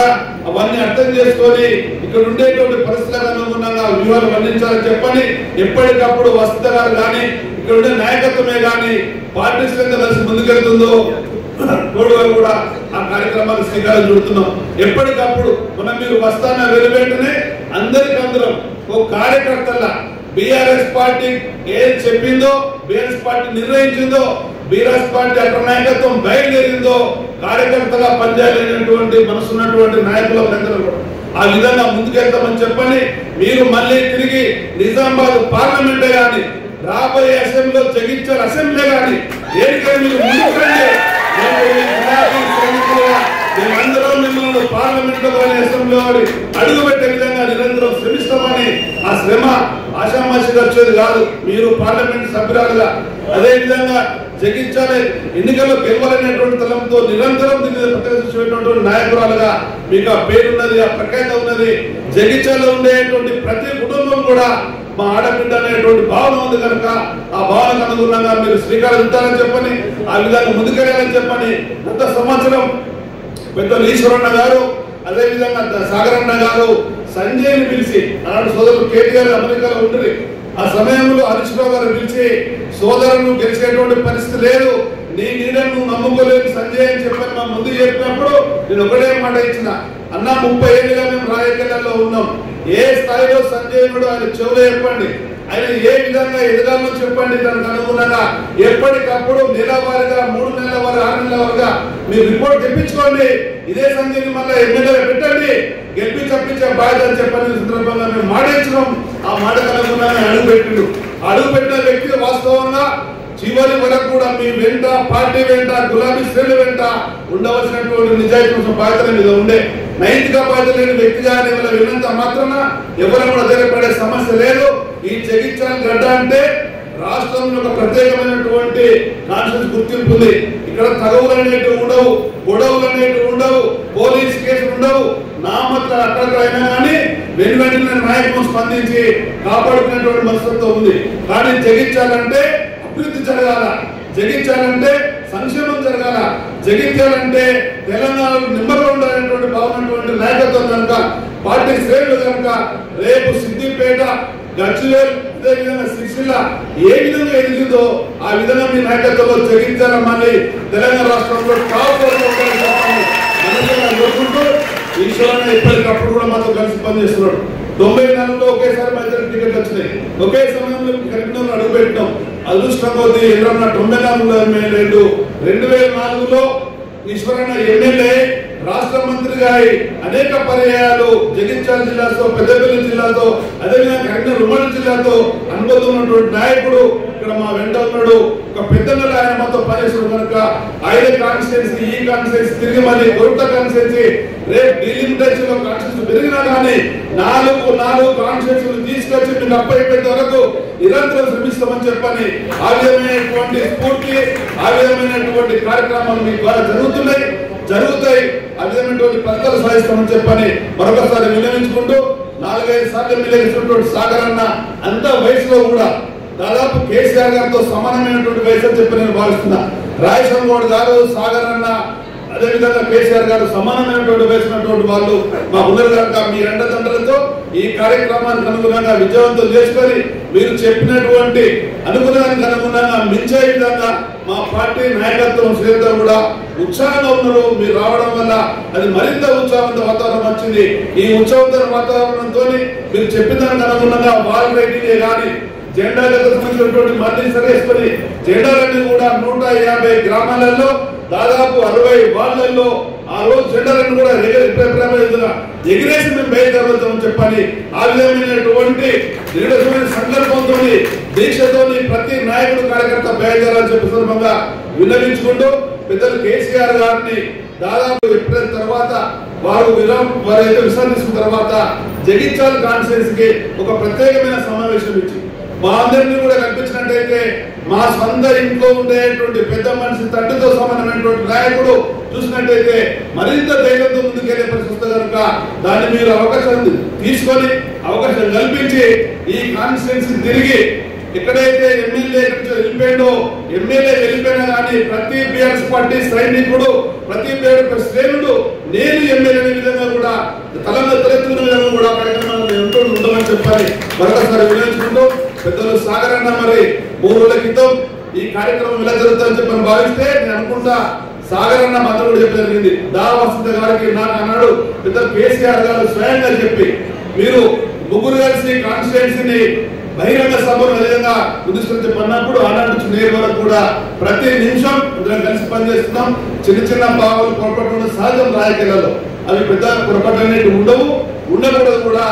అవన్నీ అర్థం చేసుకొని ఇక్కడ ఉండేటువంటి పరిస్థితులకు అనుగుణంగా వ్యూహాలు వర్ణించాలని చెప్పని ఎప్పటికప్పుడు వసంత గారు కానీ ఇక్కడ ఉండే నాయకత్వమే కానీ పార్టీ శ్రేణి కలిసి ముందుకెళ్తుందో కూడా ఆ కార్యక్రమాలు శ్రీకారం చుడుతున్నాం. ఎప్పటికప్పుడు మనం మీరు వస్తాన వెలువెంటనే అందరికందరం ఓ కార్యకర్తల బీఆర్ఎస్ పార్టీ ఏది చెప్పిందో బీఆర్ఎస్ పార్టీ నిర్ణయించిందో బీఆర్ఎస్ పార్టీ అక్కడ నాయకత్వం బయలుదేరిందో కార్యకర్తగా పనిచేయాలనేటువంటి మనసున్నటువంటి నాయకులందరూ ఆ విధంగా ముందుకెళ్తామని చెప్పని మీరు మళ్ళీ తిరిగి నిజామాబాద్ పార్లమెంటే కానీ రాబోయే అసెంబ్లీలో జగిత్యాల అసెంబ్లీ కానీ ఏడికైనా మీరు ముందుకండి. మేమందరం మిమ్మల్ని పార్లమెంట్ లో కానీ అసెంబ్లీ అడుగు పెట్టే విధంగా నిరంతరం శ్రమిస్తామని ఆ శ్రమ ఆషామాషిగా వచ్చేది కాదు. మీరు పార్లమెంట్ సభ్యురాలుగా అదే విధంగా జగిత్యాల ఎన్నికల్లో గెలవాలనేటువంటి తలంతో నిరంతరం దీన్ని ప్రతిష్ఠించేటువంటి నాయకురాలుగా మీకు ఆ పేరున్నది, ఆ ప్రఖ్యాత ఉన్నది. జగిత్యాలలో ఉండేటువంటి ప్రతి కుటుంబం కూడా మా ఆడబిడ్డ అనేటువంటి భావన ఉంది కనుక ఆ భావనకు అనుగుణంగా మీరు శ్రీకారం చుట్టాలని చెప్పని ఆ విధంగా ముందుకెళ్ళాలని చెప్పని గత సంవత్సరం పెద్దలు ఈశ్వరన్న గారు అదే విధంగా సాగరన్న గారు సంజయ్ని పిలిచి ఆనాడు సోదరులు కేటీఆర్ అమెరికాలో ఉంటుంది. ఆ సమయంలో హరీష్ రావు గారు పిలిచి సోదరులను గెలిచేటువంటి పరిస్థితి లేదు, నీ నీడను నువ్వు నమ్ముకోలేదు సంజయ్ అని చెప్పని మా ముందు చెప్పినప్పుడు నేను ఒకటే మాట ఇచ్చిన అన్న 30 ఏళ్ళుగా మేము రాజకీయాల్లో ఉన్నాం. ఏ స్థాయిలో సంజయ్ ఆయన చెవులో చెప్పండి, ఆయన ఏ విధంగా ఎదగాలో చెప్పండి. దానికి అనుగుణంగా ఎప్పటికప్పుడు నెలవారీగా 3 నెలల వారు 6 నెలల వారుగా మీరు రిపోర్ట్ తెప్పించుకోండి. ఇదే సంజయ్ని మళ్ళీ ఎమ్మెల్యే పెట్టండి, గెలిపి తప్పించే బాధ్యత అని చెప్పని సందర్భంగా మేము మాట ఇచ్చినాం. ఆ మాటకు అనుగుణంగా అడుగుపెట్టిన వ్యక్తి వాస్తవంగా చివరి వరకు కూడా మీ వెంట పార్టీ వెంట గులాబీ శ్రేణి వెంట ఉండవలసినటువంటి నిజాయితీ బాధ్యత మీద ఉండే నైతిక బాధ్యత లేని వ్యక్తిగా విన్నంత మాత్రాన ఎవరు కూడా ధైర్యపడే సమస్య లేదు. ఈ జగిత్యాల గడ్డ అంటే రాష్ట్రంలో ఒక ప్రత్యేకమైనటువంటి కాన్షియస్ గుర్తింపు ఉంది. ఇక్కడ తగవులు అనేటివి ఉండవు, గొడవలు అనేటివి ఉండవు, పోలీస్ కేసులు ఉండవు. నామత్ర అక్కడైనా కానీ వెంటనే నాయకులు స్పందించి కాపాడుకునేటువంటి మనస్తత్వం ఉంది. కానీ జగిత్యాలంటే అభివృద్ధి జరగాల, జగిత్యాలంటే సంక్షేమం జరగాల, జగిత్యాలంటే తెలంగాణ నిమ్మగా ఉండాలనేటువంటి భావనటువంటి నాయకత్వం కనుక పార్టీ శ్రేణులు కనుక రేపు సిద్దిపేట గజ్వేల్ అదే విధంగా సిరిసిల్ల ఏ విధంగా ఎదిగిందో ఆ విధంగా మీ నాయకత్వంలో జగిత్యాల మళ్ళీ తెలంగాణ రాష్ట్రంలో టాప్ కోరుకుంటూ ఈశ్వరన్న ఎప్పటికప్పుడు కూడా మాతో కలిసి పనిచేస్తున్నాడు. 94లో ఒకేసారి మా ఇద్దరు టికెట్ వచ్చినాయి. ఒకే సమయంలో కరీంనగర్ అడుగు పెట్టాం. అదృష్టం కొద్ది ఎదురన్న 94లో ఎమ్మెల్యే 2004లో ఈశ్వరన్న ఎమ్మెల్యే రాష్ట్ర మంత్రిగా అనేక పర్యాయాలు జగిత్యాల జిల్లాతో పెద్దపల్లి జిల్లాతో అదేవిధంగా కరీంనగర్ ఉమ్మడి జిల్లాతో అనుబంధం ఉన్నటువంటి నాయకుడు ఇక్కడ మా వెంట ఉన్నాడు. ఒక పెద్ద ఆయన మాతో పనిచేసిన కనుక ఆయన కాన్స్టిట్యున్సీ ఈ కాన్స్టిట్యున్సీ తిరిగి మళ్ళీ కొరత కాన్స్టిట్యున్సీ రేపు డీలిమిటేషన్ లో కాన్స్టిట్యున్సీ పెరిగినా కానీ 4 కాన్స్టిట్యున్సీలు తీసుకొచ్చి మీకు అప్పయ్యేంత వరకు నిరంతరం శ్రమిస్తామని చెప్పని ఆ విధమైనటువంటి స్ఫూర్తి ఆ విధమైనటువంటి కార్యక్రమాలు మీ ద్వారా జరుగుతాయి. ఆ విధమైనటువంటి ఫలితాలు సాధిస్తామని చెప్పని మరొకసారి విన్నవించుకుంటూ 4-5 సార్లు ఎమ్మెల్యే సాగరన్న అంత వయసులో కూడా దాదాపు కేసీఆర్ గారితో సమానమైనటువంటి వయసు అని చెప్పి నేను భావిస్తున్నా. రాయసం గౌడ్ గారు సాగరన్న అదేవిధంగా కేసీఆర్ గారు సమానమైనటువంటి వేసినటువంటి వాళ్ళు మా ఉన్నారు కనుక మీ అండదండలతో ఈ కార్యక్రమానికి అనుగుణంగా విజయవంతం చేసుకొని మీరు చెప్పినటువంటి అనుగుణానికి అనుగుణంగా మించే విధంగా మా పార్టీ నాయకత్వం శ్రేణులు కూడా ఉత్సాహంగా ఉన్నారు. మీరు రావడం వల్ల అది మరింత ఉత్సాహవంత వాతావరణం వచ్చింది. ఈ ఉత్సాహవంత వాతావరణంతో మీరు చెప్పిన దానికి అనుగుణంగా వాల్ రైటింగే కానీ జెండాలకు సంబంధించినటువంటి మళ్ళీ సరేసుకొని జెండాలన్నీ కూడా 150 గ్రామాలలో దాదాపు 60 వార్డులలో ఆ రోజు జెండాలను కూడా ఎగిరేసి మేము బయలుదేరుతామని చెప్పని ఆ విధమైనటువంటి దృఢమైన సంకల్పంతో దీక్షతో ప్రతి నాయకుడు కార్యకర్త బయలుదేరాలని చెప్పి సందర్భంగా విన్నవించుకుంటూ పెద్దలు కేసీఆర్ గారిని దాదాపు ఎప్పుడైన తర్వాత వారైతే విశ్రాంతించిన తర్వాత జగిత్యాల కాన్ఫరెన్స్ కి ఒక ప్రత్యేకమైన సమావేశం ఇచ్చి మా అందరినీ కూడా కల్పించినట్టయితే మా సొంత ఇంట్లో ఉండేటువంటి పెద్ద మనిషి తండ్రితో సమానమైనటువంటి నాయకుడు చూసినట్టయితే మరింత ధైర్యంతో ముందుకెళ్లే పరిస్థితి కనుక దాన్ని మీరు అవకాశం తీసుకొని అవకాశం కల్పించి ఈ కాన్స్టిట్యున్సీ తిరిగి ఎక్కడైతే ఎమ్మెల్యే వెళ్ళిపోయిందో ఎమ్మెల్యే వెళ్ళిపోయినా కానీ ప్రతి బీఆర్ఎస్ పార్టీ సైనికుడు ప్రతి శ్రేణుడు నేను ఎమ్మెల్యే విధంగా కూడా తలెత్తుకున్న విధంగా కూడా కార్యక్రమాలు ఉండమని చెప్పాలి మరొకసారి వినియోగించుకుంటూ పెద్దలు సాగరన్న మరి 3 రోజుల క్రితం ఈ కార్యక్రమం ఎలా జరుగుతుందని చెప్పని భావిస్తే నేను అనుకుంటా సాగరన్న మాత్రం కూడా చెప్పడం జరిగింది. వసంత గారికి నాకు అన్నాడు పెద్దలు కేసీఆర్ గారు స్వయంగా చెప్పి మీరు ముగ్గురు కలిసి కాన్స్టిట్యున్సీని బహిరంగ సభను విధంగా ముందుకు చెప్పన్నప్పుడు ఆనాడు నేరు వరకు కూడా ప్రతి నిమిషం ఇద్దరం కలిసి పనిచేస్తున్నాం. చిన్న భావాలు పొరపాటు సహజం రాజకీయాలలో అవి పెద్ద పొరపాటు అనేవి ఉండకూడదు కూడా.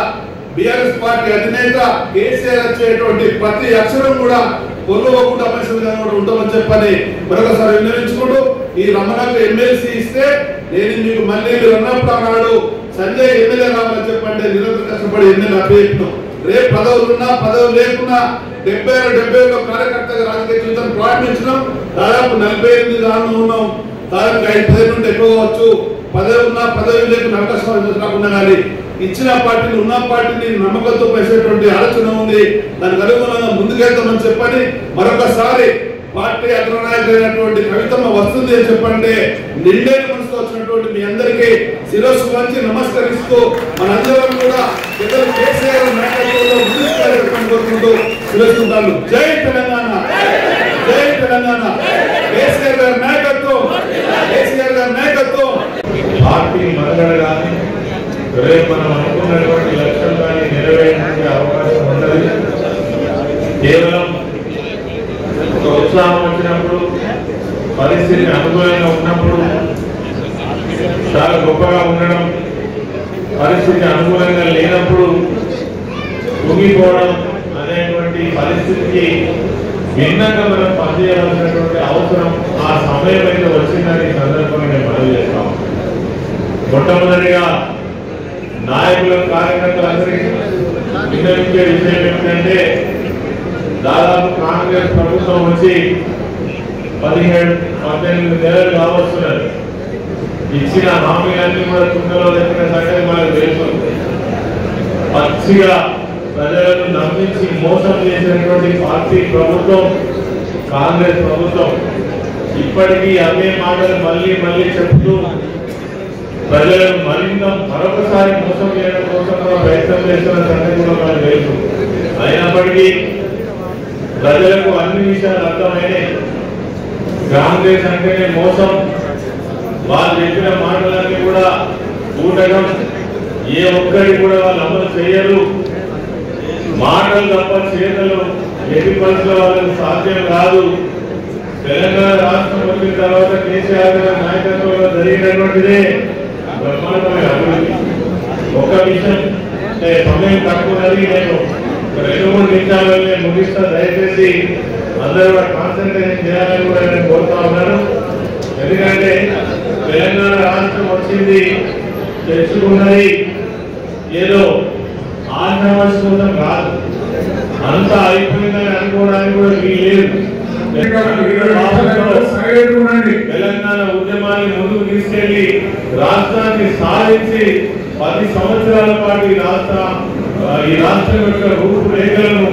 బీఆర్ఎస్ పార్టీ అధినేత కేసీఆర్ వచ్చేటువంటి ప్రతి అక్షరం కూడా కొల్లుకోకుండా పనిచేసే విధంగా కూడా ఉంటామని చెప్పని మరొకసారి విన్నవించుకుంటూ ఈ రమణకు ఎమ్మెల్సీ ఇస్తే నేను మీకు మళ్ళీ మీరు అన్నప్పుడు అన్నాడు సంజయ్ ఎమ్మెల్యే రావాలని చెప్పండి నిరంతరం కష్టపడి ఎమ్మెల్యే అభ్యర్థిస్తున్నాం. రేపు పదవులున్నా పదవులు లేకున్నా 70 కార్యకర్తగా రాజకీయ జీవితం ప్రారంభించినాం. దాదాపు 48 దారులు ఉన్నాం. దాదాపు 5-10 నుండి ఎక్కువ కావచ్చు. పదవి ఉన్నా పదవి లేకుండా అవకాశం కాకుండా కానీ ఇచ్చిన పార్టీని ఉన్న పార్టీని నమ్మకంతో పనిచేసేటువంటి ఆలోచన ఉంది. దానికి అనుగుణంగా ముందుకెళ్తామని చెప్పని మరొకసారి పార్టీ అగ్రనాయకులైనటువంటి కవితమ్మ వస్తుంది అని చెప్పంటే నిండైన మనసుతో వచ్చినటువంటి మీ అందరికీ శిరస్సు వంచి నమస్కరిస్తూ మనందరం కూడా పెద్దలు కేసీఆర్ నాయకత్వంలో ముందుకు కోరుకుంటూ శిరస్సుంటాను. జై తెలంగాణ, జై తెలంగాణ. కేసీఆర్ గారి నాయకత్వం, కేసీఆర్ గారి నాయకత్వం. పార్టీ మనుగడ కానీ రేపు మనం అనుకున్నటువంటి లక్ష్యం కానీ నెరవేర్చే అవకాశం ఉన్నది. కేవలం ఒక ఉత్సాహం వచ్చినప్పుడు పరిస్థితి అనుకూలంగా ఉన్నప్పుడు చాలా గొప్పగా ఉండడం, పరిస్థితి అనుకూలంగా లేనప్పుడు కుంగిపోవడం అనేటువంటి పరిస్థితికి భిన్నంగా మనం పనిచేయవలసినటువంటి అవసరం ఆ సమయం అయితే వచ్చిందని సందర్భంగా నేను మనవి చేస్తాం. మొట్టమొదటిగా నాయకుల కార్యకర్తలందరికీ విన్నవించే విషయం ఏమిటంటే దాదాపు కాంగ్రెస్ ప్రభుత్వం వచ్చి 17-18 నెలలు కావస్తున్నది. ఇచ్చిన హామీలన్నీ కూడా తుంగలో దక్కిన సంగతి మనకు తెలుసు. పచ్చిగా ప్రజలను నమ్మించి మోసం చేసినటువంటి పార్టీ ప్రభుత్వం కాంగ్రెస్ ప్రభుత్వం. ఇప్పటికీ అవే మాటలు మళ్ళీ మళ్ళీ చెప్తూ ప్రజలను మరొకసారి మోసం చేయడం కోసం ప్రయత్నం చేస్తున్న సంగతి కూడా మనకు తెలుసు. అయినప్పటికీ ప్రజలకు అన్ని విషయాలు అర్థమైనాయి. కాంగ్రెస్ అంటేనే మోసం, వాళ్ళు చెప్పిన మాటలన్నీ కూడా కూటగం, ఏ ఒక్కరి కూడా వాళ్ళు అమలు చేయరు. మాటలు తప్ప చేతలు ఎట్టి పరిస్థితుల్లో వాళ్ళకి సాధ్యం కాదు. తెలంగాణ రాష్ట్రం వచ్చిన తర్వాత కేసీఆర్ గారి నాయకత్వంలో జరిగినటువంటిదే బ్రహ్మాండమైన అభివృద్ధి. ఒక విషయం సమయం తక్కువ నేను 2-3 నిమిషాలనే ముగిస్తా. దయచేసి అందరూ కూడా కాన్సన్ట్రేషన్ చేయాలని కూడా నేను కోరుతా ఉన్నాను. ఎందుకంటే తెలంగాణ రాష్ట్రం వచ్చింది తెచ్చుకున్నది ఏదో ఆశ్రమం కాదు, అంతా అయిపోయిందని అనుకోవడానికి కూడా వీలు తెలంగాణ ఉద్యమాన్ని ముందుకు తీసుకెళ్లి రాష్ట్రాన్ని సాధించి 10 సంవత్సరాల పాటు ఈ రాష్ట్రం యొక్క రూపురేఖలను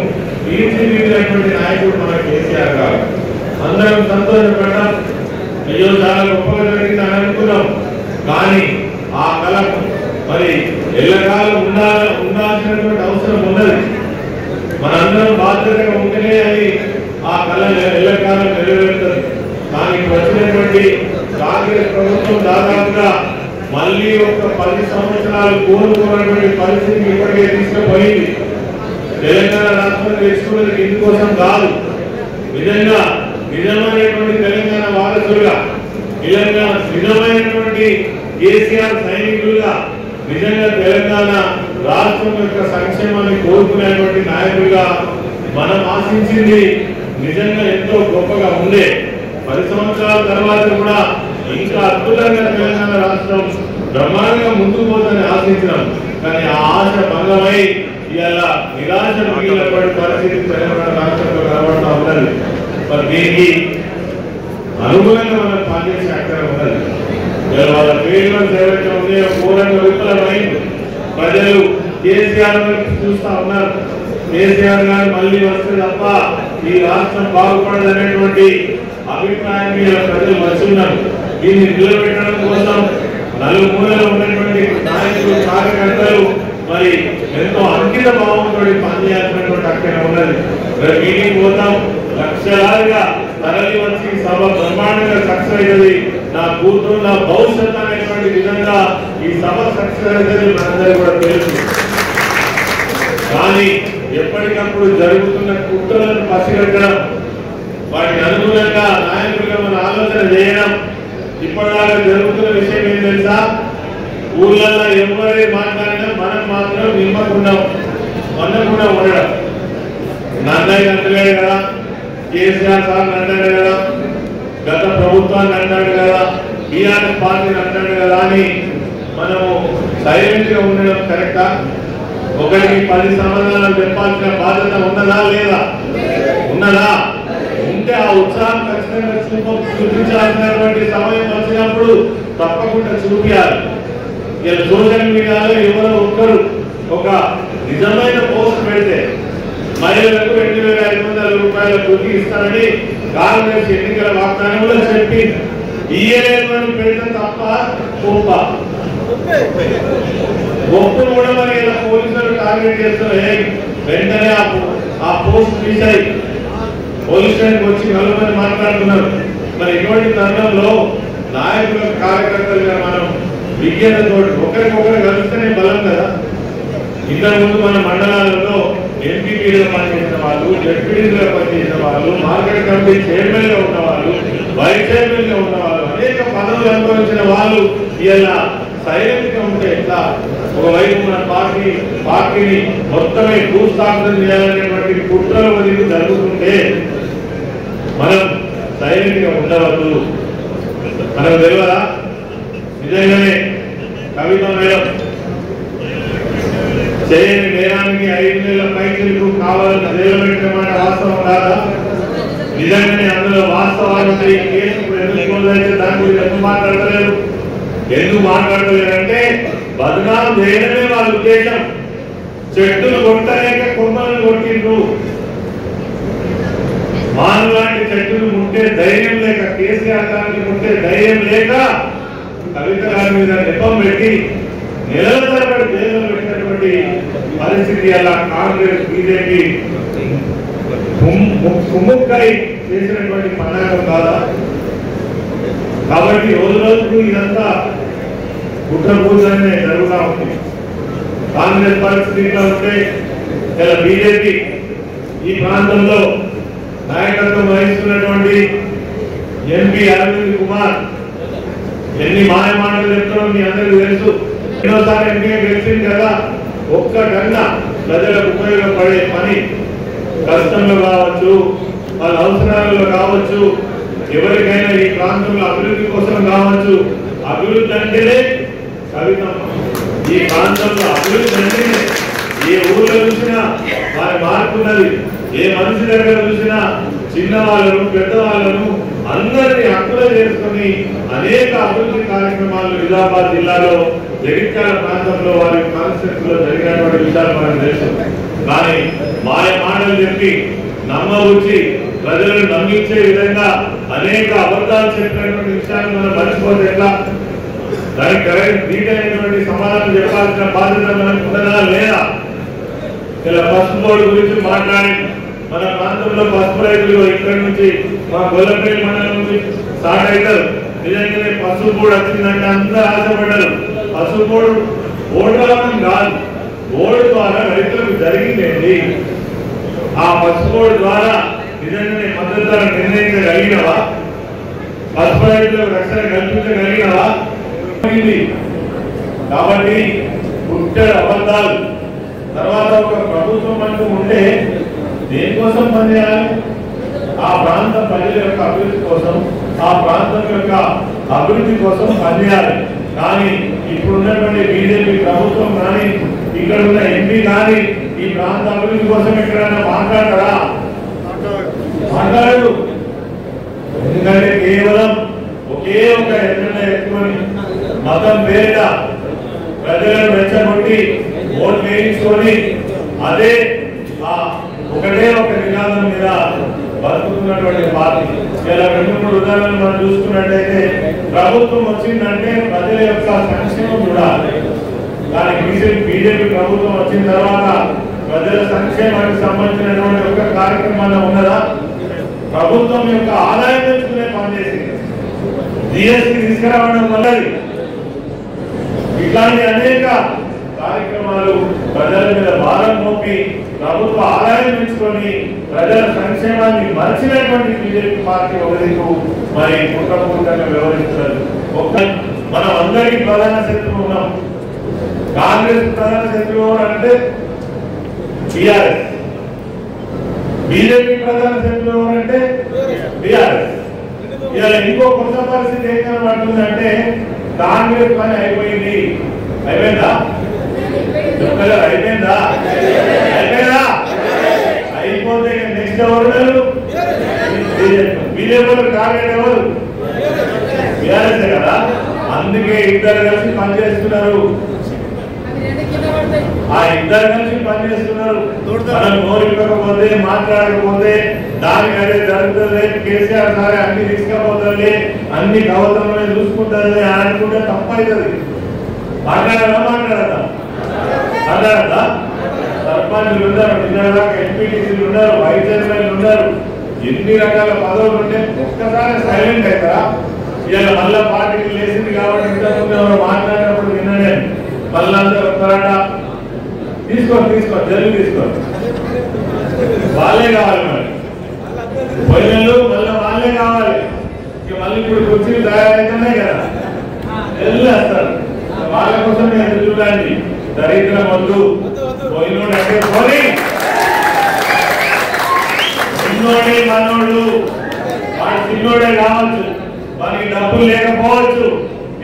తీర్చిదిద్దినటువంటి నాయకుడు మన కేసీఆర్ గారు. అందరం సంతోషపడ్డాం. అయ్యో చాలా గొప్పగా జరిగింది అని అనుకున్నాం. కానీ ఆ కళ మరి ఎల్లకాలం ఉండాల్సినటువంటి అవసరం ఉన్నది. మనందరం బాధ్యతగా ఉంటేనే అది ఆ కళ ఎల్లకాలం నెరవేరుతుంది. కానీ వచ్చినటువంటి కాంగ్రెస్ ప్రభుత్వం దాదాపుగా మళ్ళీ ఒక 10 సంవత్సరాలు కోరుకున్నటువంటి పరిస్థితి ఇప్పటికే తీసుకుపోయింది. తెలంగాణ రాష్ట్రం తెచ్చుకున్నది ఇందుకోసం కాదు, నిజంగా నిజమైనటువంటి తెలంగాణ వారసులుగా, నిజమైనటువంటి కేసీఆర్ సైనికులుగా, నిజంగా తెలంగాణ రాష్ట్రం యొక్క సంక్షేమాన్ని కోరుకునేటువంటి నాయకులుగా మనం ఆశించింది నిజంగా ఎంతో గొప్పగా ఉండే. 10 సంవత్సరాల తర్వాత కూడా ఇంకా అద్భుతంగా తెలంగాణ రాష్ట్రం బ్రహ్మాండంగా ముందుకు పోతుందని ఆశించినాం. కానీ ఆ ఆశ భంగమై ఇలా నిరాశ మిగిలినటువంటి పరిస్థితి తెలంగాణ రాష్ట్రంలో కనబడతా ఉన్నది. మరి దీనికి అనుగుణంగా మనం పనిచేసే అక్కడ ఉన్నది. వాళ్ళ పేమెంట్స్ ఏవైతే ఉన్నాయో పూర్వంగా విఫలమైంది. ప్రజలు కేసీఆర్ చూస్తా ఉన్నారు. కేసీఆర్ గారు మళ్ళీ వస్తే తప్ప ఈ రాష్ట్రం బాగుపడదనేటువంటి అభిప్రాయం మీద ప్రజలు వచ్చున్నారు. దీన్ని నిలబెట్టడం కోసం నలుమూలలో ఉన్నటువంటి నాయకులు, కార్యకర్తలు మరి ఎంతో అంకిత భావంతో పనిచేయాల్సినటువంటి అక్కడ ఉన్నది. మీటింగ్ పోతాం, లక్షలాదిగా తరలి వచ్చి సభ బ్రహ్మాండంగా సక్సెస్ అయ్యేది. నా కూతురు నా భవిష్యత్ అనేటువంటి విధంగా ఈ సభ సక్సెస్ అయ్యేది మనందరూ కూడా తెలుసు. కానీ ఎప్పటికప్పుడు జరుగుతున్న కుట్రలను పసిగట్టడం, వాటికి అనుగుణంగా నాయకులుగా మన ఆలోచన చేయడం. ఇప్పటిదాకా జరుగుతున్న విషయం ఏం తెలుసా? ఊళ్ళల్లో ఎవరే మాట్లాడినా మనం మాత్రం నిమ్మకుండా ఉండడం. నన్నయ్య అంటలేడు కదా, కేసీఆర్ సార్ అంటాడు కదా, గత ప్రభుత్వాన్ని అంటాడు కదా, బీఆర్ఎస్ పార్టీని అంటాడు కదా అని మనము సైలెంట్ గా ఉండడం కరెక్టా? ఒకరికి 10 సమాధానాలు చెప్పాల్సిన బాధ్యత ఉన్నదా లేదా? ఉన్నదా? ఉంటే ఆ ఉత్సాహం ఖచ్చితంగా చూపించాల్సినటువంటి సమయం వచ్చినప్పుడు తప్పకుండా చూపించాలి. ఇలా సోషల్ మీడియాలో ఎవరో ఒక్కరు ఒక నిజమైన పోస్ట్ పెడితే మహిళలకు 2,500 రూపాయల వృత్తి ఇస్తారని కాంగ్రెస్ ఎన్నికల వాగ్దానంలో చెప్పి ఈయన పెడితే తప్ప గొప్ప గొప్పలు కూడా మరి ఇలా పోలీసులు టార్గెట్ చేస్తారు. వెంటనే ఆ పోస్ట్ తీసాయి పోలీస్ స్టేషన్కి వచ్చి నలుగురు మాట్లాడుతున్నారు. మరి ఇటువంటి తరుణంలో నాయకుల కార్యకర్తలుగా మనం విజ్ఞతతో ఒకరికొకరు కలిస్తేనే బలం కదా. ఇంతకు ముందు మన మండలాలలో ఎంపీపీగా పనిచేసిన వాళ్ళు, జడ్పీగా పనిచేసిన వాళ్ళు, మార్కెట్ కమిటీ చైర్మన్ గా ఉన్నవాళ్ళు, వైస్ చైర్మన్ గా ఉన్నవాళ్ళు, అనేక పదవులు అనుభవించిన వాళ్ళు ఇలా సైలెంట్ గా ఉంటే ఎట్లా? ఒకవైపు మన పార్టీని మొత్తమే భూస్థాపన చేయాలనేటువంటి కుట్రల వదిలి జరుగుతుంటే మనం సైలెంట్ గా ఉండవద్దు. మనకు తెలియదా? నిజంగానే కవిత మేడం చేయని నేరానికి 5 నెలల పైసలు కావాలని నిలబెట్టమాట వాస్తవం కాదా? నిజంగానే అందులో వాస్తవాలు కేసు ఎందుకు దాని గురించి ఎందుకు మాట్లాడతలేరు? ఎందుకు మాట్లాడలేరంటే బదనాలు చేయడమే వాళ్ళ ఉద్దేశం. చెట్టును కొట్టలేక కొమ్మలను కొట్టిండ్రు. మాను లాంటి చెట్టును ముట్టే ధైర్యం లేక, కేసీఆర్ గారిని ముట్టే ధైర్యం లేక కవిత గారి మీద నెపం పెట్టి నెలల తరబడి జైల్లో పెట్టినటువంటి పరిస్థితి అలా కాంగ్రెస్ బీజేపీ కుమ్ముక్కై చేసినటువంటి పన్నాగం కాదా? కాబట్టి రోజు రోజుకు ఇదంతా కుట్రపూజనే జరుగుతూ ఉంది. కాంగ్రెస్ పరిస్థితి ఇట్లా ఉంటే ఇలా బీజేపీ ఈ ప్రాంతంలో నాయకత్వం వహిస్తున్నటువంటి ఎంపీ అరవింద్ కుమార్ ఎన్ని మాయమాటలు చెప్తారో మీ అందరికీ తెలుసు. ఎన్నోసారి ఎంపీగా గెలిచింది కదా. ఒక్క గంట ప్రజలకు ఉపయోగపడే పని కష్టంలో కావచ్చు, వాళ్ళ అవసరాలలో కావచ్చు, ఎవరికైనా ఈ ప్రాంతంలో అభివృద్ధి కోసం కావచ్చు. అభివృద్ధి అంటేనే కవితమ్మ. ఈ ప్రాంతంలో అభివృద్ధి అంటేనే ఏ ఊళ్ళో చూసినా వారి మార్పు ఉన్నది. ఏ మనిషి దగ్గర చూసినా చిన్నవాళ్ళను పెద్దవాళ్ళను అందరినీ హక్కులు చేసుకుని అనేక అభివృద్ధి కార్యక్రమాలు నిజామాబాద్ జిల్లాలో జగిత్యాల ప్రాంతంలో వారి కాన్స్టిట్యూన్సీలో జరిగినటువంటి విషయాలు మనకు తెలుసు. కానీ మాయ మాటలు చెప్పి నమ్మబుచ్చి ప్రజలను నమ్మించే విధంగా అనేక అబద్ధాలు చెప్పినటువంటి విషయాన్ని మనం మర్చిపోతే ఎట్లా? దానికి కరెక్ట్ సమాధానం చెప్పాల్సిన బాధ్యత మనకు ఉందా లేదా? ఇలా పసుపు బోర్డు గురించి మాట్లాడి మన ప్రాంతంలో పసుపు రైతులు ఇక్కడి నుంచి మా గొల్లపల్లి మండలం నుంచి స్టార్ట్ అవుతారు. నిజంగానే పసుపు బోర్డు వచ్చిందంటే అందరూ ఆశపడ్డారు. పసుపు బోర్డు రావడం కాదు, బోర్డు ద్వారా రైతులకు జరిగిందండి. ఆ పసుపు బోర్డు ద్వారా నిజంగానే మద్దతు ధర నిర్ణయించగలిగినవా? పసుపు రైతులకు రక్షణ కల్పించగలిగినవా? కాబట్టి పుట్టెడు అబద్ధాలు. తర్వాత ఒక ప్రభుత్వం అంటూ ఉంటే దేనికోసం పనిచేయాలి? ఆ ప్రాంత ప్రజల యొక్క అభివృద్ధి కోసం, ఆ ప్రాంతం యొక్క అభివృద్ధి కోసం పనిచేయాలి. కానీ ఇప్పుడున్నటువంటి బీజేపీ ప్రభుత్వం కానీ ఇక్కడ ఉన్న ఎంపీ కానీ ఈ ప్రాంత అభివృద్ధి కోసం ఎక్కడైనా మాట్లాడతారా? మాట్లాడరు. ఎందుకంటే కేవలం ఒకే ఒక ఎజెండా ఎత్తుకొని మతం పేరిట ప్రజలను రెచ్చగొట్టి ఓట్లు వేయించుకొని అదే ఒకటే ఒక నినాదం మీద బతుకుతున్నటువంటి పార్టీ. ఇలా 2-3 ఉదాహరణలు మనం చూసుకున్నట్టయితే ప్రభుత్వం వచ్చిందంటే ప్రజల యొక్క సంక్షేమం చూడాలి. కానీ బీజేపీ ప్రభుత్వం వచ్చిన తర్వాత ప్రజల సంక్షేమానికి సంబంధించినటువంటి ఒక కార్యక్రమాన్ని ఉన్నదా? ప్రభుత్వం యొక్క ఆదాయం పెంచుకునే పనిచేసింది. జిఎస్టీ తీసుకురావడం వల్ల ఇట్లాంటి అనేక కార్యక్రమాలు ప్రజల మీద భారం మోపి ప్రభుత్వ ఆదాయం పెంచుకొని ప్రజల సంక్షేమాన్ని మర్చినటువంటి బీజేపీ పార్టీ ఒకరికు మరి కుట్రపూరితంగా వ్యవహరిస్తున్నారు. మనం అందరికీ ప్రధాన శత్రువు ఉన్నాం. కాంగ్రెస్ ప్రధాన శత్రువు అంటే టిఆర్ఎస్, బీజేపీ ప్రధాన శత్రువు అంటే టిఆర్ఎస్. ఇలా ఇంకో కొత్త పరిస్థితి ఏం కనబడుతుందంటే కాంగ్రెస్ పని అయిపోయింది. అయిపోయిందా? అయిపోయిందా? అయిపోయిందా? అయిపోతే నెక్స్ట్ ఎవరు? బీజేపీ టార్గెట్ ఎవరు? టిఆర్ఎస్ కదా. అందుకే ఇద్దరు కలిసి పనిచేస్తున్నారు. ఆ ఇద్దరు కలిసి పనిచేస్తున్నారు. మనం నోరిపోకపోతే మాట్లాడకపోతే దానికి అదే జరుగుతుంది. కేసీఆర్ సారే అన్ని తీసుకపోతుంది, అన్ని గౌతమే చూసుకుంటుంది అని అనుకుంటే తప్పవుతుంది. మాట్లాడదా? మాట్లాడదా? మాట్లాడదా? సర్పంచులు ఉన్నారు, ఎంపీటీసీలు ఉన్నారు, వైస్ చైర్మన్లు ఉన్నారు, ఎన్ని రకాల పదవులు ఉంటే ఒక్కసారి సైలెంట్ అవుతారా? ఇవాళ మళ్ళా పార్టీలు లేచింది కాబట్టి ఇంతకుముందు ఎవరు మాట్లాడినప్పుడు విననే మళ్ళీ అందరూ వస్తారట. తీసుకోండి జల్లు తీసుకోండి. వాళ్ళే కావాలి, మరి పోయినలు మళ్ళీ వాళ్ళే కావాలి. ఇక మళ్ళీ ఇప్పుడు కుర్చీలు తయారైతున్నాయి కదా, జల్లు వేస్తారు. వాళ్ళ కోసం నేను చూడండి. దరిద్రం వద్దు. పోయినోడు అంటే పోయి చిన్నోడే మనోళ్ళు, వాడు చిన్నోడే కావచ్చు, మనకి డబ్బులు లేకపోవచ్చు,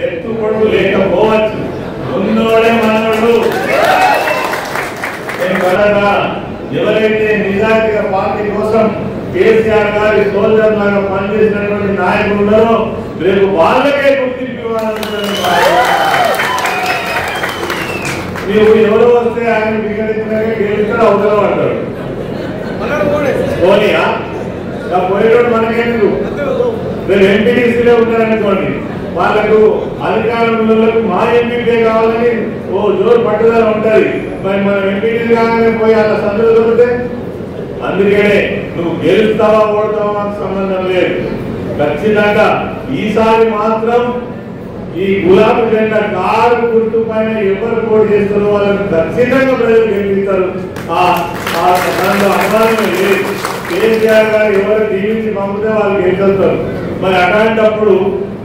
ఎత్తు కొడుకు లేకపోవచ్చు, ఉన్నోడే మనోళ్ళు. ఎవరైతే నిజాయితీగా పార్టీ కోసం కేసీఆర్ గారి సోల్జర్ లాగా పనిచేసినటువంటి నాయకులు ఉన్నారో రేపు వాళ్ళకే గుర్తింపు ఇవ్వాలనుకుంటున్నారు. మీరు ఎవరు వస్తే ఆయన వికటించడానికి గెలుస్తాడు, అవసరం అంటారు. పోనీయా పోయేటోడు మనకేందుకు? మీరు ఎంపీటీసీలో ఉంటారనుకోండి, వాళ్ళకు అధికారులకు మా ఎంపీటీ కావాలని జోరు పట్టుదల ఉంటుంది. మరి మనం ఎంపీటీ కాగానే పోయి అలా సందులు దొరికితే అందుకనే నువ్వు గెలుస్తావా ఓడతావా సంబంధం లేదు. ఖచ్చితంగా ఈసారి మాత్రం ఈ గులాబీ జెండా కారు గుర్తు పైన ఎవరు పోటీ చేస్తారో వాళ్ళని ఖచ్చితంగా ప్రజలు గెలిపిస్తారు. దాంట్లో అనుమానమే లేదు. కేసీఆర్ గారు ఎవరు దీవించి పంపితే వాళ్ళు గెలుస్తారు. మరి అట్లాంటప్పుడు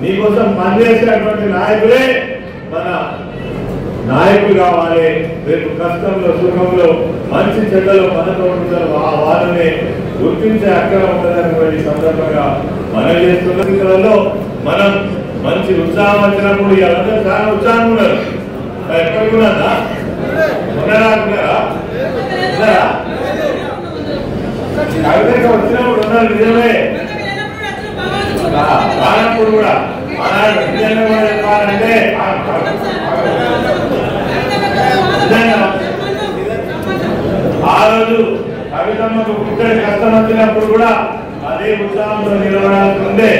నీకోసం పనిచేసేటువంటి నాయకులే మన నాయకులు కావాలి. రేపు కష్టంలో సుఖంలో మంచి చెడ్డలో మనతో ఉంటారు. ఆ వాళ్ళని గుర్తించే అక్కడ ఉంటుందనేటువంటి సందర్భంగా మనం చేస్తున్న స్థితులలో మనం మంచి ఉత్సాహం వచ్చినప్పుడు అందరూ చాలా ఉత్సాహం ఉన్నారు. ఎక్కడికి ఉన్నదా? ఉన్నారా? కవితగా వచ్చినప్పుడు ఉన్నారు, నిజమే. రానప్పుడు కూడా నిజంగా కూడా చెప్పాలంటే ఆ రోజు కవితమ్మకు పుట్టడి కష్టం వచ్చినప్పుడు కూడా అదే ఉత్సాహంతో నిలబడాల్సి ఉండే.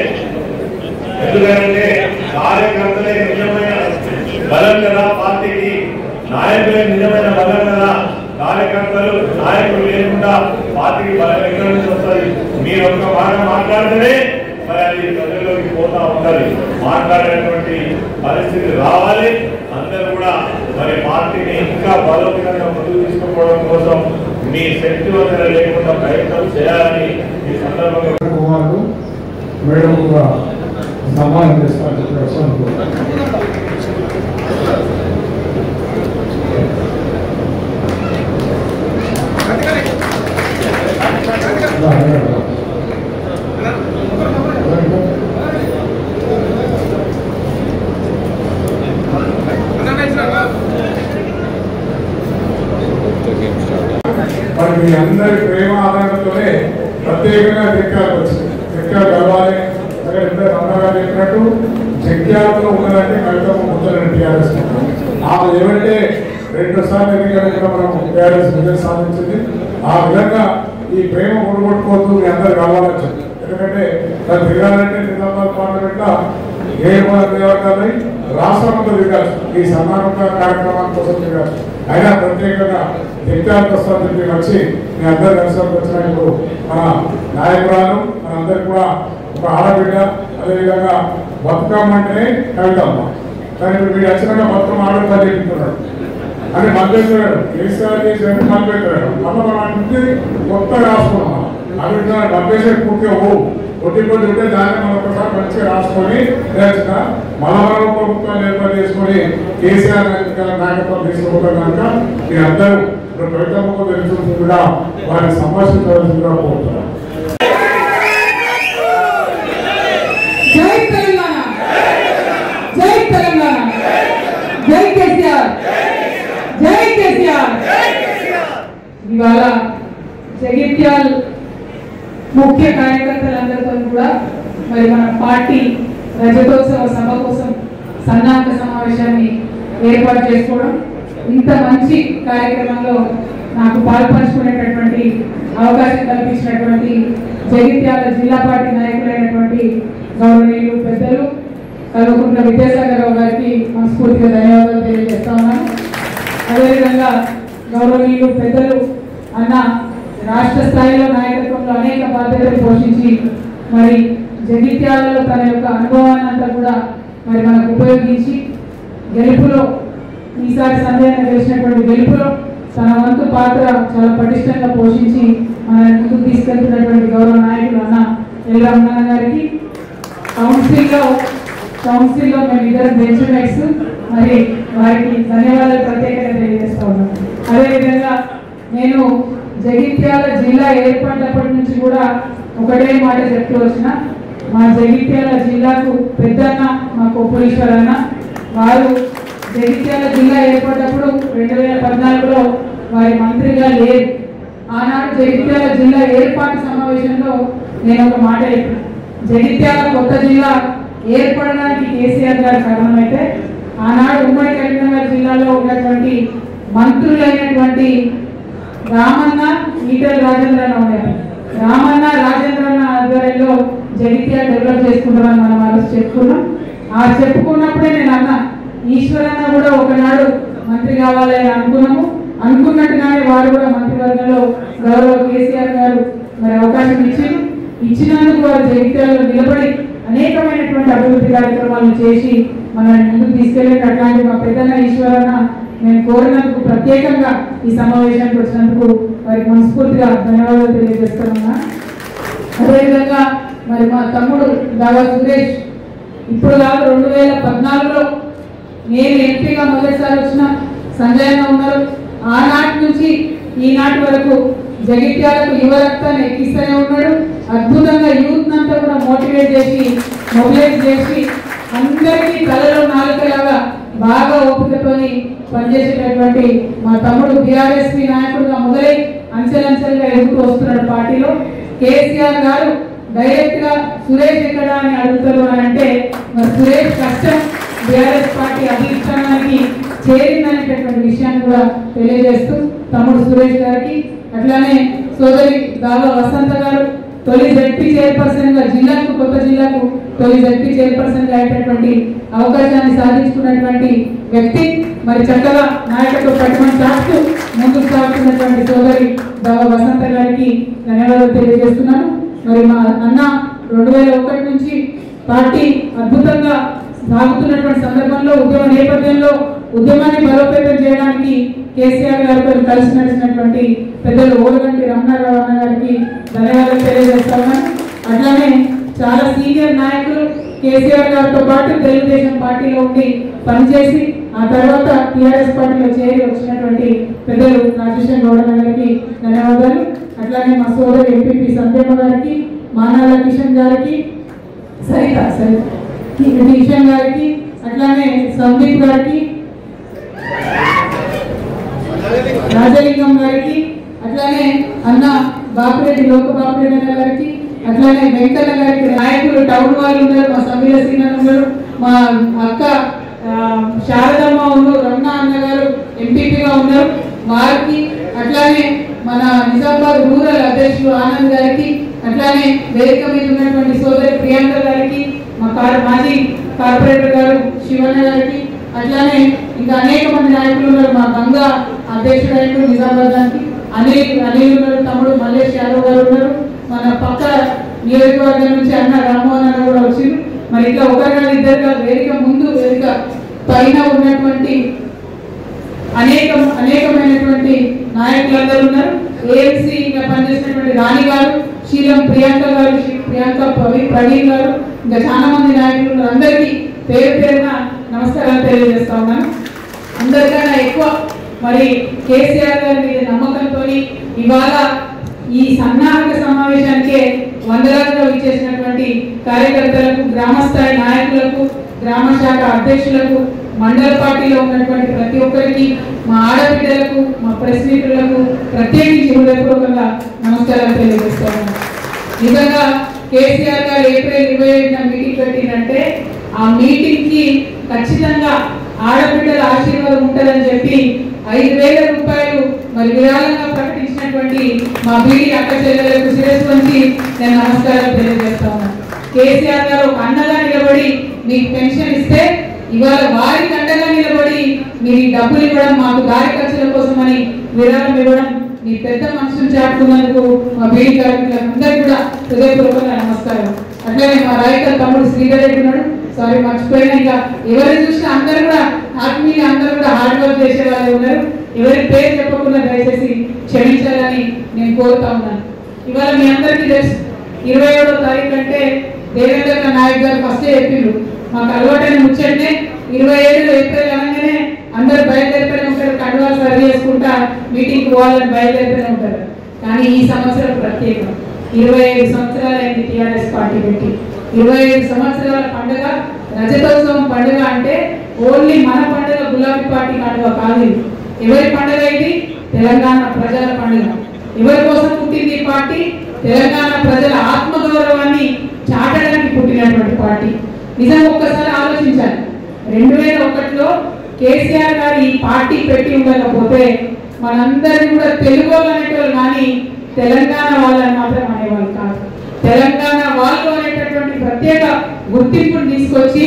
ఎందుకంటే కార్యకర్తలే నిజమైన బలం కదా పార్టీకి, నాయకులే నిజమైన బలం కదా. కార్యకర్తలు నాయకులు లేకుండా పార్టీకి బలం ఎక్కడి నుంచి వస్తుంది? మీరు ఒక్క మాట మాట్లాడితేనే మరి అది ప్రజల్లోకి పోతా ఉండాలి. మాట్లాడేటువంటి పరిస్థితి రావాలి. అందరూ కూడా మరి పార్టీని ఇంకా బలోపేతంగా ముందుకు తీసుకుపోవడం కోసం మీ శక్తి వందన లేకుండా ప్రయత్నం చేయాలని ఈ సందర్భంగా కుమారుడు మేడం కూడా సమానం చేస్తారు. మరి మీ అందరి ప్రేమ ఆధారంతోనే ప్రత్యేకంగా జగ్యాలకు వచ్చింది. జగ్యాలు కలవాలి. అక్కడ ఇద్దరు అన్నగా చెప్పినట్టు జగ్యాలలో ఉన్నదంటే కవితమ్మ ముద్దలని టీఆర్ఎస్ ఆమె ఏమంటే 2 సార్లు ఎన్నికలు కూడా మనం టీఆర్ఎస్ విజయం సాధించింది. ఆ విధంగా ఈ ప్రేమ కొడుకొట్టుకోవద్దు, మీ అందరు కలవాలని చెప్పి. ఎందుకంటే దాన్ని తిరగాలంటే నిజామాబాద్ పార్లమెంట్లో 7 నియోజకవర్గాలు రాష్ట్రంలో తిరగాలి. ఈ సన్మాన కార్యక్రమాల కోసం తిరగాలి. అయినా ప్రత్యేకంగా జగ్యాలకు వస్తారని చెప్పి వచ్చి మీ అందరు కలిసి వచ్చినప్పుడు మన నాయకురాలు మనందరికి కూడా ఒక ఆడబిడ్డ, అదేవిధంగా బతుకమ్మ అంటేనే కవితమ్మ. కానీ ఇప్పుడు మీరు వచ్చినాక బతుకమ్మ ఆడని చెప్తున్నాడు అని మళ్ళీ కేసీఆర్ చేసినట్టు మళ్ళీ మళ్ళీ మనం కొత్త రాసుకున్నాం. అభివృద్ధి డబ్బేసే పూర్తిగా కొద్ది ఉంటే దాన్ని మనం ఒకసారి మంచిగా రాసుకొని నేర్చుక మన ప్రభుత్వాలు ఏర్పాటు చేసుకొని కేసీఆర్ నాయకత్వం తీసుకుపోతాం కనుక మీ అందరూ కవితమ్మకు తెలుసు కూడా వారిని సంభాషించవలసిందిగా కోరుతున్నాం. జై తెలంగాణ, జై తెలంగాణ, జై కేసీఆర్, జై కేసీఆర్. ఇవాళ జగిత్యాల్ ముఖ్య కార్యకర్తలందరితో కూడా మరి మన పార్టీ రజతోత్సవ సభ కోసం సన్నాహక సమావేశాన్ని ఏర్పాటు చేసుకోవడం, ఇంత మంచి కార్యక్రమంలో నాకు పాల్పంచుకునేటటువంటి అవకాశం కల్పించినటువంటి జగిత్యాల జిల్లా పార్టీ నాయకులైనటువంటి గౌరవనీయులు పెద్దలు కల్వకుంట్ల విద్యాసాగరరావు గారికి మనస్ఫూర్తిగా ధన్యవాదాలు తెలియజేస్తా ఉన్నాను. అదేవిధంగా గౌరవనీయులు పెద్దలు అన్న రాష్ట్ర స్థాయిలో నాయకత్వంలో అనేక బాధ్యతలు పోషించి మరి జగిత్యాలలో తన యొక్క అనుభవాన్ని అంతా కూడా మరి మనకు ఉపయోగించి గెలుపులో ఈసారి సందేహం చేసినటువంటి గెలుపులో తన వంతు పాత్ర చాలా పటిష్టంగా పోషించి మన ముందుకు తీసుకెళ్తున్నటువంటి గౌరవ నాయకులు అన్న ఎల్రామన్న గారికి కౌన్సిల్లో మేము ఇద్దరు బెంచ్మేట్స్ మరి వారికి ధన్యవాదాలు ప్రత్యేకంగా తెలియజేస్తా ఉన్నాను. అదేవిధంగా నేను జగిత్యాల జిల్లా ఏర్పడినప్పటి నుంచి కూడా ఒకటే మాట చెప్తూ వచ్చిన, మా జగిత్యాల జిల్లాకు పెద్దన్న మా కొప్పులీశ్వరన్న వారు జగిత్యాల జిల్లా ఏర్పడినప్పుడు 2014లో వారి మంత్రిగా లేరు. ఆనాడు జగిత్యాల జిల్లా ఏర్పాటు సమావేశంలో నేను ఒక మాట చెప్పాను, జగిత్యాల కొత్త జిల్లా ఏర్పడడానికి కేసీఆర్ గారు కారణమైతే ఆనాడు ఉమ్మడి కరీంనగర్ జిల్లాలో ఉన్నటువంటి మంత్రులైనటువంటి రామన్న, ఈటల రాజేంద్రన్న ఉన్నారు. రామన్న, రాజేంద్రన్న ఆధ్వర్యంలో జగిత్యాల డెవలప్ చేసుకుంటామని మనం ఆ రోజు చెప్పుకున్నాం. ఆ చెప్పుకున్నప్పుడే నేను అన్నా, ఈశ్వరన్న కూడా ఒకనాడు మంత్రి కావాలని అనుకున్నాము. అనుకున్నట్టుగానే వారు కూడా మంత్రివర్గంలో గౌరవ కేసీఆర్ గారు మరి అవకాశం ఇచ్చినందుకు వారు జగిత్యాలలో నిలబడి అనేకమైనటువంటి అభివృద్ధి కార్యక్రమాలను చేసి మనల్ని ముందుకు తీసుకెళ్ళి అట్లాంటి మా పెద్దన్న ఈశ్వరన్న నేను కోరినందుకు ప్రత్యేకంగా ఈ సమావేశానికి వచ్చినందుకు వారికి మనస్ఫూర్తిగా ధన్యవాదాలు తెలియజేస్తున్నా. అదేవిధంగా మరి మా తమ్ముడు దాగా సురేష్ ఇప్పుడు కాదు 2014లో నేను ఎంపీగా మొదటిసారి వచ్చిన సంజయ్ ఉన్నారు. ఆనాటి నుంచి ఈనాటి వరకు జగిత్యాలకు యువ రక్తాన్ని ఎక్కిస్తూనే ఉన్నాడు. అద్భుతంగా యూత్ అంతా కూడా మోటివేట్ చేసి మొబిలైజ్ చేసి అందరికీ తలలో నాలుకలాగా బాగా ఓపికతోని పనిచేసేటటువంటి మా తమ్ముడు బీఆర్ఎస్పీ నాయకుడుగా మొదలై అంచెలంచెలుగా ఎదుగుతూ వస్తున్నాడు పార్టీలో. కేసీఆర్ గారు డైరెక్ట్ గా సురేష్ ఎక్కడ అని అడుగుతారు అని అంటే మరి సురేష్ కష్టం బీఆర్ఎస్ పార్టీ అధిష్టానానికి చేరిందనేటటువంటి విషయాన్ని కూడా తెలియజేస్తూ తమ్ముడు సురేష్ గారికి, అట్లానే సోదరి దావా వసంత గారు తొలి జడ్పీ చైర్పర్సన్ గా జిల్లాకు కొత్త జిల్లా జిల్లాకు తొలి జడ్పీ చైర్పర్సన్ గా అయ్యేటటువంటి అవకాశాన్ని సాధించుకున్నటువంటి వ్యక్తి మరి చక్కగా నాయకత్వ పట్టుమని సాగుతూ ముందుకు సాగుతున్నటువంటి సోదరి బాబా వసంత గారికి ధన్యవాదాలు తెలియజేస్తున్నాను. మరి మా అన్న 2001 నుంచి పార్టీ అద్భుతంగా సాగుతున్నటువంటి సందర్భంలో ఉద్యమ నేపథ్యంలో ఉద్యమాన్ని బలోపేతం చేయడానికి కేసీఆర్ గారితో కలిసి నడిచినటువంటి పెద్దలు ఓలగంటి రమణారావు అన్న గారికి ధన్యవాదాలు తెలియజేస్తాను. అట్లానే చాలా సీనియర్ నాయకులు కేసీఆర్ గారితో పాటు తెలుగుదేశం పార్టీలో ఉండి పనిచేసి ఆ తర్వాత టీఆర్ఎస్ పార్టీలో చేరి వచ్చినటువంటి పెద్దలు రాజేశ్వర గౌడ గారికి ధన్యవాదాలు. అట్లానే మా సోదరు ఎంపీపీ సంధ్యమ్మ గారికి, మానాల కిషన్ గారికి, కిషన్ గారికి, అట్లానే సందీప్ గారికి, రాజలింగం గారికి, అట్లానే అన్న బాపిరెడ్డి లోకబాపిరెడ్డి అన్న గారికి, అట్లానే వెంకన్న గారికి, నాయకులు టౌన్ వాళ్ళు ఉన్నారు, మా సమీర సింగ్ ఉన్నారు, మా అక్క శారదమ్మ ఉన్నారు, రమణ అన్న గారు ఎంపీపీగా ఉన్నారు వారికి, అట్లానే మన నిజామాబాద్ రూరల్ అధ్యక్షుడు ఆనంద్ గారికి, అట్లానే వేదిక మీద ఉన్నటువంటి సోదరి ప్రియాంక గారికి, మా మాజీ కార్పొరేటర్ గారు శివన్న గారికి, అట్లానే ఇంకా అనేక మంది నాయకులు ఉన్నారు. మా గంగా అధ్యక్షుడు నాయకుడు నిజామాబాద్ గారికి అనిల్ ఉన్నారు, తమ్ముడు మల్లేష్ యాదవ్ గారు ఉన్నారు, మన పక్క నియోజకవర్గం నుంచి అన్న రామ్మోహన్ అన్న కూడా వచ్చింది. మరి ఇట్లా ఒకరిగా ఇద్దరుగా వేదిక ముందు వేదిక పైన ఉన్నటువంటి అనేకమైనటువంటి నాయకులందరూ ఉన్నారు. ఏఎంసీగా పనిచేసినటువంటి రాణి గారు, శీలం ప్రియాంక గారు, ప్రియాంక ప్రవీణ్ గారు, ఇంకా చాలా మంది నాయకులు ఉన్నారు. అందరికీ పేరు పేరున నమస్కారాలు తెలియజేస్తా ఉన్నాను. అందరికన్నా ఎక్కువ మరి కేసీఆర్ గారి మీద నమ్మకంతో ఇవాళ ఈ సన్నాహక సమావేశానికే వందలాదిగా విచ్చేసినటువంటి కార్యకర్తలకు, గ్రామస్థాయి నాయకులకు, గ్రామ శాఖ అధ్యక్షులకు, మండల పార్టీలో ఉన్నటువంటి ప్రతి ఒక్కరికి, మా ఆడబిడ్డలకు, మా ప్రెస్ మిత్రులకు ప్రత్యేకించి హృదయపూర్వకంగా నమస్కారాలు తెలియజేస్తాను. నిజంగా కేసీఆర్ గారు ఏప్రిల్ 27న మీటింగ్ పెట్టిందంటే ఆ మీటింగ్ కి ఖచ్చితంగా ఆడబిడ్డల ఆశీర్వాదం ఉంటుందని చెప్పి 5,000 రూపాయలు మరి విరాళంగా ప్రకటించినటువంటి మా బీడీ అక్క చెల్లెలకు శిరస్సు వంచి నేను నమస్కారాలు తెలియజేస్తా ఉన్నాను. కేసీఆర్ గారు ఒక అండగా నిలబడి మీకు పెన్షన్ ఇస్తే ఇవాళ వారికి అండగా నిలబడి మీరు డబ్బులు ఇవ్వడం, మాకు దారి ఖర్చుల కోసమని విరాళం ఇవ్వడం, మీ పెద్ద మనుషులు చాటుకున్నందుకు మా బీడీ కార్మికులందరికీ కూడా హృదయపూర్వకంగా నమస్కారం. అట్లానే మా రైతు తమ్ముడు శ్రీధర్ రెడ్డి ఉన్నాడు, సారీ మర్చిపోయినా, ఇంకా ఎవరిని చూసినా అందరూ కూడా ఆత్మీయ, అందరూ కూడా హార్డ్ వర్క్ చేసే వాళ్ళు ఉన్నారు. ఎవరి పేరు చెప్పకుండా దయచేసి క్షమించాలని నేను కోరుతా ఉన్నాను. ఇవాళ మీ అందరికీ తెలుసు 27వ తారీఖు అంటే దేవేంద్ర నాయక్ గారు ఫస్ట్ చెప్పిండ్రు, మాకు అలవాటైన ముచ్చటనే 27 ఏప్రిల్ అనగానే అందరు బయలుదేరిపోయిన ఉంటారు, కండువాలు సర్వ్ చేసుకుంటా మీటింగ్కి పోవాలని బయలుదేరిపోయిన ఉంటారు. కానీ ఈ సంవత్సరం ప్రత్యేకం. 25 సంవత్సరాలైంది టీఆర్ఎస్ పార్టీ పెట్టి. 25 సంవత్సరాల పండుగ, రజతోత్సవం పండుగ అంటే ఓన్లీ మన పండుగ గులాబీ పార్టీ పండుగ కాదు. ఎవరి పండుగ ఇది? తెలంగాణ ప్రజల పండుగ. ఎవరి కోసం పుట్టింది ఈ పార్టీ? తెలంగాణ ప్రజల ఆత్మగౌరవాన్ని చాటడానికి పుట్టినటువంటి పార్టీ. నిజంగా ఒక్కసారి ఆలోచించాలి, 2001లో కేసీఆర్ గారు ఈ పార్టీ పెట్టి ఉండకపోతే మనందరినీ కూడా తెలుగు వాళ్ళు అనేటోళ్ళు కానీ తెలంగాణ వాళ్ళని మాత్రం అనేవాళ్ళు కాదు. తెలంగాణ వాళ్ళు అనేటటువంటి ప్రత్యేక గుర్తింపును తీసుకొచ్చి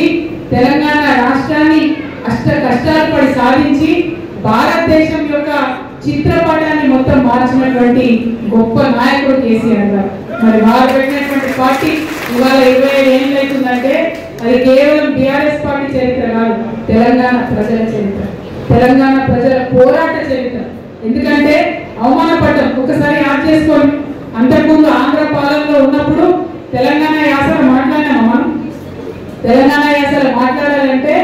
తెలంగాణ రాష్ట్రాన్ని అష్ట కష్టాలు పడి సాధించి భారతదేశం యొక్క చిత్రపటాన్ని మొత్తం మార్చినటువంటి గొప్ప నాయకుడు కేసీఆర్ గారు. మరి వారు పెట్టినటువంటి పార్టీ ఇవాళ 25 ఏళ్ళు అవుతుందంటే అది కేవలం టీఆర్ఎస్ పార్టీ చరిత్ర కాదు, తెలంగాణ ప్రజల చరిత్ర, తెలంగాణ ప్రజల పోరాట చరిత్ర. ఎందుకంటే అవమానపడ్డం ఒకసారి యాడ్ చేసుకోండి. అంతకుముందు ఆంధ్ర పాలనలో ఉన్నప్పుడు తెలంగాణ యాసలు మాట్లాడినామా మనం? తెలంగాణ యాసలు మాట్లాడాలంటే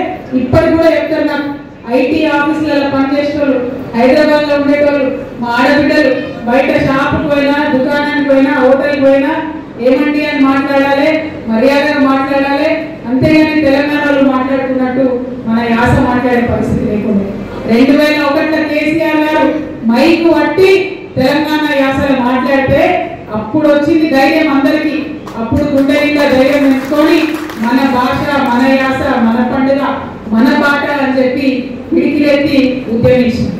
ఇప్పటికి కూడా చెప్తారు నాకు, ఐటీ ఆఫీసులలో పనిచేసేటోళ్ళు, హైదరాబాద్ లో ఉండేటోళ్ళు, మా ఆడబిడ్డలు బయట షాపుకి పోయినా, దుకాణానికి పోయినా, హోటల్కి పోయినా ఏమండి అని మాట్లాడాలి, మర్యాదగా మాట్లాడాలి. అంతేగాని తెలంగాణ వాళ్ళు మాట్లాడుకున్నట్టు మన యాస మాట్లాడే పరిస్థితి లేకుండా 2001లో కేసీఆర్ గారు మైకు పట్టి తెలంగాణ యాసలు మాట్లాడితే అప్పుడు వచ్చింది ధైర్యం అందరికీ. అప్పుడు గుండె నిండా ధైర్యం ఎంచుకొని మన భాష, మన యాస, మన పండుగ, మన పాట అని చెప్పి పిడికిలెత్తి ఉద్యమించింది.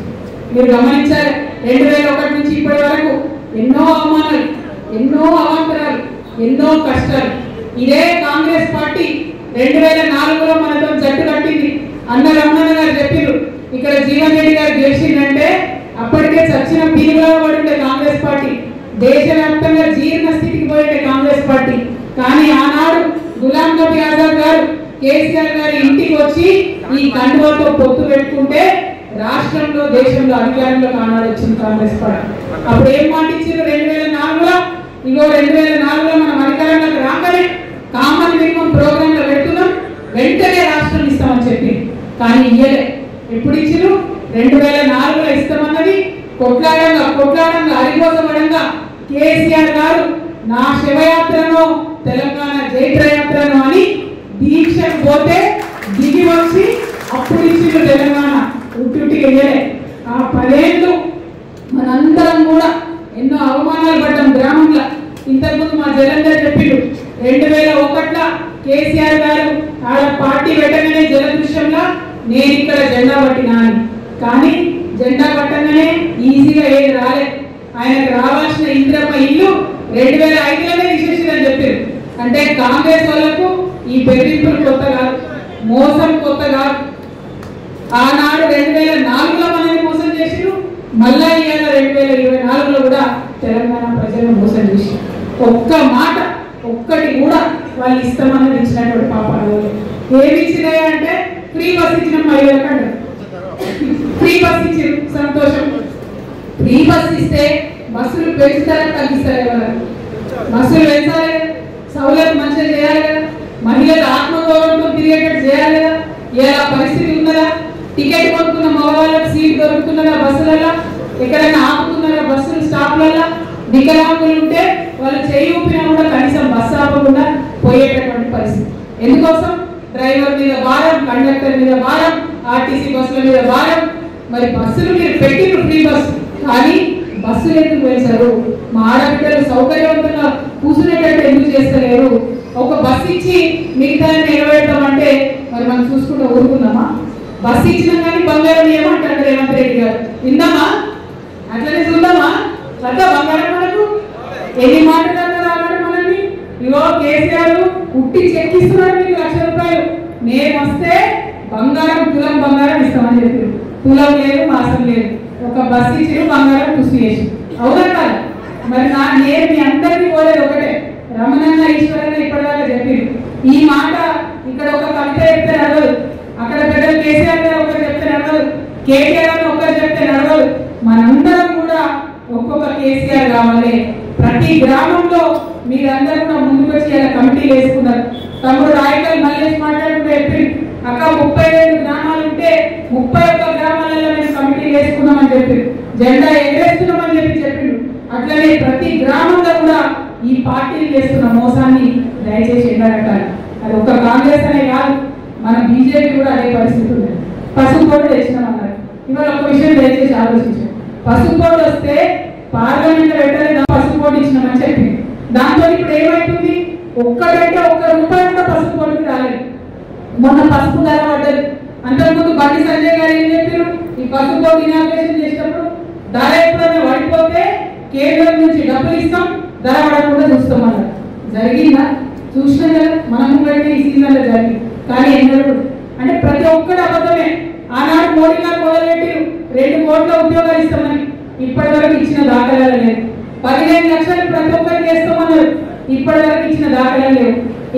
మీరు గమనించాలి, 2001 నుంచి ఇప్పటి వరకు ఎన్నో అవమానాలు, ఎన్నో అవాంతరాలు, ఎన్నో కష్టాలు. ఇదే కాంగ్రెస్ 2004లో మనతో జట్టు కట్టింది. అన్న రమణ గారు చెప్పారు, ఇక్కడ జీవన్ రెడ్డి గారు గెలిచిందంటే అప్పటికే చచ్చిన పీలుగా పడుండే కాంగ్రెస్ పార్టీ, దేశవ్యాప్తంగా జీర్ణ స్థితికి పోయిండే కాంగ్రెస్ పార్టీ. కానీ ఆనాడు గులాం నబీ ఆజాద్ గారు కేసీఆర్ గారి ఇంటికి వచ్చి ఈ కండువాతో పొత్తు పెట్టుకుంటే రాష్ట్రంలో దేశంలో అధికారంలో ఆనాడు వచ్చింది కాంగ్రెస్ పార్టీ. అప్పుడు ఏం మాట ఇచ్చారు 2004లో? ఇగో 2004లో మనం అధికారంలోకి రాగానే కామన్ మినిమం ప్రోగ్రామ్ లో పెడుతున్నాం, వెంటనే రాష్ట్రం ఇస్తామని చెప్పి. కానీ ఇయ్యలే. ఎప్పుడు ఇచ్చిరు? 2004లో ఇస్తామన్నది కొట్లాడంగా అరిగోసపడంగా కేసీఆర్ గారు నా శివయాత్రను తెలంగాణ జైత్రయాత్రను అని దీక్ష పోతే దిగి వచ్చి అప్పుడు ఇచ్చిన తెలంగాణ ఉట్టుకి వెళ్ళలే. ఆ 10 ఏళ్ళు మనందరం కూడా ఎన్నో అవమానాలు పడ్డాం గ్రామంలో. ఇంతకుముందు మా జలంధర్ చెప్పిండు 2001లో కేసీఆర్ గారు ఆడ పార్టీ పెట్టగానే జలదృశ్యంలో నేను ఇక్కడ జెండా పట్టినా అని. కానీ జెండా పట్టగానే ఈజీగా ఏది రాలేదు. ఆయనకు రావాల్సిన ఇంద్రమ్మ ఇల్లు 2005లోనే తీసేసిందని చెప్పారు. అంటే కాంగ్రెస్ వాళ్ళకు ఈ బెదిరింపులు కొత్త కాదు, మోసం కొత్త కాదు. ఆనాడు 2004లో మనల్ని మోసం చేసిరు, మళ్ళా ఇవాళ 2024లో కూడా తెలంగాణ ప్రజలను మోసం చేసి ఒక్క మాట ఒక్కటి కూడా వాళ్ళు ఇస్తామన్నది ఇచ్చినటువంటి పాపాలు. ఏమి ఇచ్చినాయి అంటే ఫ్రీ బస్ ఇచ్చిన మహిళలకంట, ఫ్రీ బస్ ఇచ్చారు, సంతోషం. ఫ్రీ బస్ ఇస్తే బస్సులు పెంచుతారా తగ్గిస్తారా? ఎవరు బస్సులు పెంచాలి కదా, సౌలభ్యం మంచిగా చేయాలి కదా, మహిళలు ఆత్మగౌరవంతో తిరిగేటట్టు చేయాలి కదా. ఇలా పరిస్థితి ఉన్నదా? టికెట్ కొనుక్కున్న మగవాళ్ళకి సీట్ దొరుకుతున్నదా బస్సులలో? ఎక్కడైనా ఆపుతున్నారా బస్సులు స్టాప్లలో? వికలాంగులు ఉంటే వాళ్ళు చేయి ఊపినా కూడా కనీసం బస్సు ఆపకుండా పోయేటటువంటి పరిస్థితి. ఎందుకోసం? డ్రైవర్ మీద భారం, కండక్టర్ మీద భారం, ఆర్టీసీ బస్సుల మీద భారం. మరి బస్సులు మీరు పెట్టిన ఫ్రీ బస్సు, కానీ బస్సులు ఎందుకు వేశారు? మా ఆడబిడ్డలు సౌకర్యవంతంగా కూర్చునేటట్టు ఎందుకు చేస్తలేరు? ఒక బస్సు ఇచ్చి మిగతా నెరవేర్తామంటే మరి మనం చూసుకుంటూ ఊరుకుందామా? బస్సు ఇచ్చినా కానీ బంగారం ఏమంటారు రేవంత్ రెడ్డి గారు? విందామా? అట్లనే చూద్దామా? అట్లా బంగారం మనకు ఎన్ని మాట్లాడారు రావడం మనల్ని. ఇగో కేసీఆర్ ఉట్టి చెక్కిస్తున్నారు మీకు 1,00,000 రూపాయలు. నేను వస్తే బంగారం తులం బంగారం ఇస్తామని చెప్పారు. తులం లేదు, మాసం లేదు, ఒక బస్సు ఇచ్చి బంగారం కృషి చేసి. అవునా కాదు? మరి నేను మీ అందరినీ కోరేది ఒకటే, రమణన్న ఈశ్వరన్న ఇప్పటిదాకా చెప్పింది ఈ మాట. ఇక్కడ ఒక కవిత చెప్తే నడవదు, అక్కడ పెద్ద కేసీఆర్ గారు ఒకరు చెప్తే నడవదు, కేటీఆర్ అని ఒకరు చెప్తే నడవదు. మనందరం కూడా ఒక్కొక్క కేసీఆర్ కావాలి. ప్రతి గ్రామంలో మీరందరూ కూడా ముందుకు వచ్చి ఇలా కమిటీలు వేసుకున్నారు. తమ్ముడు రాయకల్ మల్లేష్ మాట్లాడుకుంటూ చెప్పింది, అక్క 32 గ్రామాలు ఉంటే 31 గ్రామాలలో మేము కమిటీలు వేసుకున్నామని చెప్పి జెండా ఎగరేస్తున్నామని చెప్పిండు. అట్లనే ప్రతి గ్రామంలో కూడా ఈ పార్టీలు చేస్తున్న మోసాన్ని దయచేసి ఎండగట్టాలి. అది ఒక్క కాంగ్రెస్ అనే కాదు, మన బీజేపీ కూడా అదే పరిస్థితి ఉంది. పసుపు కోడ్ తెచ్చినామన్నారు. ఇవాళ ఒక విషయం దయచేసి ఆలోచించాం. పసుపు కోడ్ వస్తే పార్లమెంట్ వెంటనే పసుపు కోడ్ ఇచ్చినామని చెప్పింది. దాంతో ఇప్పుడు ఏమైతుంది? ఒక్కటంటే ₹1 కూడా పసుపు కోడ్కి రాలేదు. మొన్న పసుపు ధర పడ్డది. అంతకుముందు బండి సంజయ్ గారు ఏం చెప్పారు? ఈ పసుపు కోడ్ ఇనాగ్రేషన్ చేసినప్పుడు ధర ఎప్పుడైనా పడిపోతే కేంద్రం నుంచి డబ్బులు ఇస్తాం, ధర పడకుండా చూస్తామన్నారు. జరిగిందా? చూసినా కదా, మనం కంటే ఈ సీజన్లో జరిగింది. కానీ ఎన్నడూ అంటే ప్రతి ఒక్కటి అబద్ధమే. ఆనాడు మోడీ గారు మొదలుపెట్టారు 2 కోట్ల ఉద్యోగాలు ఇస్తామని, ఇప్పటి వరకు ఇచ్చిన దాఖలాలు లేదు. 15 లక్షలు ప్రతి ఒక్కరికి వేస్తామన్నారు, ఇప్పటి వరకు ఇచ్చిన దాఖలాలు లేవు.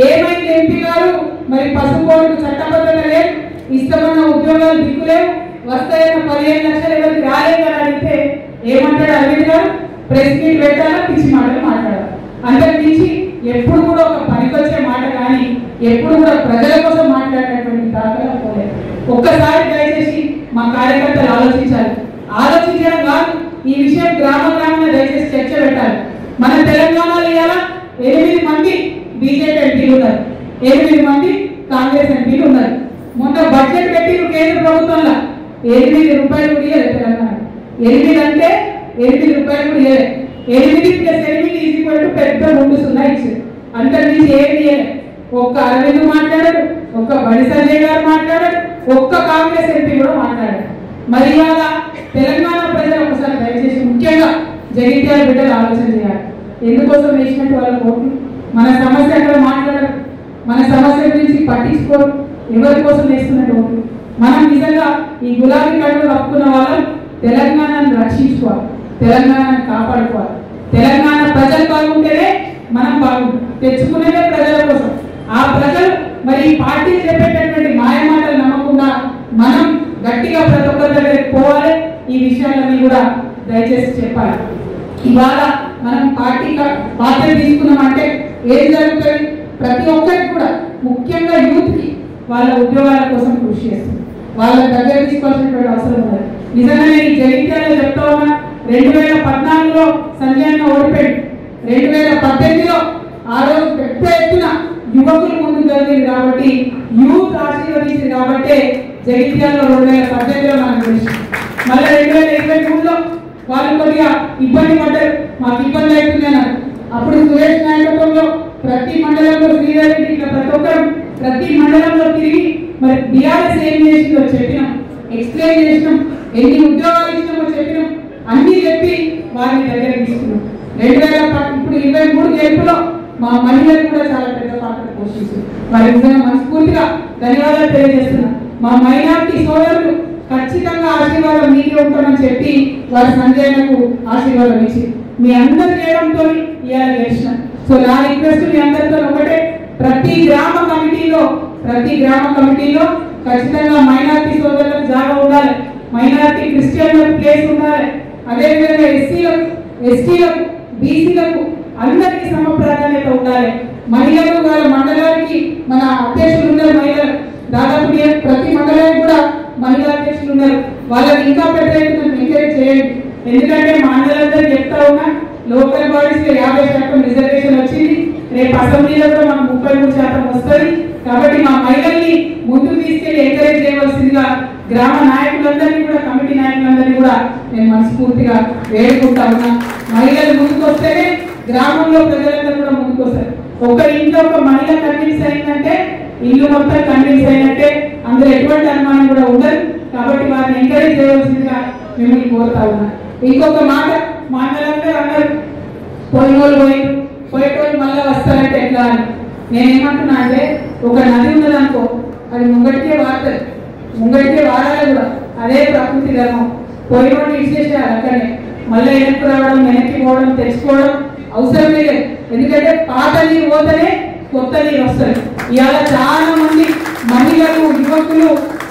ఏమైంది ఎంపీ గారు? మరి పసుపు కోడ్కు చట్టబద్ధంగా లేదు, ఇస్తామన్న ఉద్యోగాలు దిక్కులేవు, వస్తాయన్న 15 లక్షలు ఎవరికి రాలేదు అని అడిగితే ఏమంటాడు అరవింద్ గారు? ప్రెస్ మీట్ పెట్టాలా, పిచ్చి మాటలు మాట్లాడాలి. అంతకు మించి ఎప్పుడు కూడా ఒక పనికొచ్చే మాట కానీ ఎప్పుడు కూడా ప్రజల కోసం మాట్లాడేటువంటి దాఖలా పోలేదు. ఒక్కసారి దయచేసి మా కార్యకర్తలు ఆలోచించాలి. ఆలోచించడం కాదు, ఈ విషయం గ్రామంలో దయచేసి చర్చ పెట్టాలి. మన తెలంగాణలో ఇవాళ 8 మంది బీజేపీ ఎంపీలు ఉన్నారు, 8 మంది కాంగ్రెస్ ఎంపీలు ఉన్నారు. మొన్న బడ్జెట్ పెట్టిన కేంద్ర ప్రభుత్వంలో ₹8 కూడా ఇవ్వలేదు తెలంగాణ. 8 అంటే ₹8 కూడా ఇవ్వలేదు. 8 + 8 పెద్ద 3 ఇచ్చారు. అంతకుమించి ఏమి ఇవ్వలేదు. ఒక్క అరవింద్ మాట్లాడారు, ఒక్క బండి సంజయ్ గారు మాట్లాడారు, ఒక్క కాంగ్రెస్ ఎంపీ కూడా మాట్లాడారు. మరి ఇవాళ తెలంగాణ ప్రజలు ఒకసారి దయచేసి ముఖ్యంగా జగిత్యాల బిడ్డలు ఆలోచన చేయాలి. ఎందుకోసం వేసినట్టు వాళ్ళ ఓట్లు? మన సమస్య అక్కడ మాట్లాడరు, మన సమస్య గురించి పట్టించుకోరు, ఎవరి కోసం వేస్తున్నట్టు ఓట్లు. మనం నిజంగా ఈ గులాబీ కడుపు కప్పుకున్న వాళ్ళం తెలంగాణను రక్షించుకోవాలి, తెలంగాణను కాపాడుకోవాలి. తెలంగాణ ప్రజలు బాగుంటేనే మనం బాగుంటాం. తెచ్చుకునేదే ప్రజల కోసం. ఆ ప్రజలు మరి ఈ పార్టీలు చెప్పేటటువంటి మాయమాటలు నమ్మకుండా మనం గట్టిగా ప్రతి ఒక్కరి దగ్గరికి పోవాలి. ఈ విషయాలన్నీ కూడా దయచేసి చెప్పాలి. ఇవాళ మనం పార్టీ పాత్ర తీసుకున్నామంటే ఏం జరుగుతుంది? ప్రతి ఒక్కరికి కూడా ముఖ్యంగా యూత్కి వాళ్ళ ఉద్యోగాల కోసం కృషి చేస్తుంది. వాళ్ళ దగ్గర తీసుకోవాల్సినటువంటి అవసరం ఉంది. నిజంగానే ఈ జగిత్యాలలో చెప్తా ఉన్నా, 2014లో సంజయ్ అన్న ఓడిపోయాడు. 2018లో ఆ రోజు పెద్ద ఎత్తున యువకులు ముందుకు జరిగింది కాబట్టి, యూత్ ఆశీర్వదించింది కాబట్టి జగిత్యాలలో 2018లో మనకు తెలిసింది. మళ్ళీ 2023లో వాళ్ళు కొద్దిగా ఇబ్బంది పడ్డారు, మాకు ఇబ్బంది అవుతుంది అన్నారు. అప్పుడు సురేష్ నాయకత్వంలో ప్రతి మండలంలో శ్రీధర్ రెడ్డి ఇట్లా ప్రతి ఒక్కరు ప్రతి మండలంలో తిరిగి మరి బీఆర్ఎస్ ఏం చేసిందో చెప్పినాం, ఎక్స్ప్లెయిన్ చేసినాం, ఎన్ని ఉద్యోగాలు ఇచ్చినామో చెప్పినాం, అన్ని చెప్పి వారిని దగ్గర తీసుకున్నాం. 2010 ఇప్పుడు 23 గెలుపులో మా మహిళలు కూడా చాలా పెద్ద పాత్ర పోషిస్తారు. వారి నిజంగా మనస్ఫూర్తిగా ధన్యవాదాలు తెలియజేస్తున్నాం. మా మైనార్టీ సోదరులు ఖచ్చితంగా ఆశీర్వాదం మీకే ఉంటామని చెప్పి వారి సంజయనకు ఆశీర్వాదం ఇచ్చి మీ అందరి చేయడంతో ఇవాళ గెలిచిన. సో నా రిక్వెస్ట్ మీ అందరితో ఒకటే, ప్రతి గ్రామ కమిటీలో ఖచ్చితంగా మైనార్టీ సోదరులకు జాగా ఉండాలి, మైనార్టీ క్రిస్టియన్లకు ప్లేస్ ఉండాలి, అదేవిధంగా ఎస్టీలకు బీసీలకు అందరికీ సమ ప్రాధాన్యత ఉండాలి. మహిళలు వాళ్ళ మండలానికి మన అధ్యక్షులు ఉన్నారు, మహిళలు దాదాపు ప్రతి మండలానికి కూడా మహిళా అధ్యక్షులు ఉన్నారు. వాళ్ళని ఇంకా పెద్ద ఎత్తున ఎంకరేజ్ చేయండి. ఎందుకంటే మా అందరందరూ చెప్తా ఉన్నా, లోకల్ బాడీస్ లో 50% రిజర్వేషన్ వచ్చింది. రేపు అసెంబ్లీలో కూడా మనకు 33% వస్తుంది. కాబట్టి మా మహిళల్ని ముందుకు తీసుకెళ్లి ఎంకరేజ్ చేయవలసిందిగా గ్రామ నాయకులందరినీ కూడా, కమిటీ నాయకులందరినీ కూడా నేను మనస్ఫూర్తిగా వేడుకుంటా ఉన్నా. మహిళలు ముందుకు వస్తేనే గ్రామంలో ప్రజలందరూ కూడా ముందుకు వస్తారు. ఒక ఇంట్లో ఒక మహిళ కన్విన్స్ అయిందంటే ఇల్లు మొత్తం కన్విన్స్ అయినట్టే, అందులో ఎటువంటి అనుమానం కూడా ఉండదు. కాబట్టి వారిని ఎంకరేజ్ చేయవలసిందిగా మిమ్మల్ని కోరుతా ఉన్నా. ఇంకొక మాట, మా అన్నలందరూ అన్నారు పోయేటోళ్ళు మళ్ళీ వస్తారంటే ఎట్లా అని. నేనేమంటున్నా అంటే, ఒక నది ఉన్నదనుకో, అది ముంగటికే వాడుతుంది, ముంగటికే వాడాలి కూడా. అదే ప్రకృతి ధర్మం. పోయినోళ్ళు ఇచ్చేసేయాలి అక్కడనే. మళ్ళీ వెనక్కి రావడం, వెనక్కి పోవడం, తెచ్చుకోవడం అవసరం లేదు. ఎందుకంటే పాత నీరు పోతేనే కొత్త నీరు వస్తుంది. ఇవాళ చాలా మంది మహిళలు, యువకులు,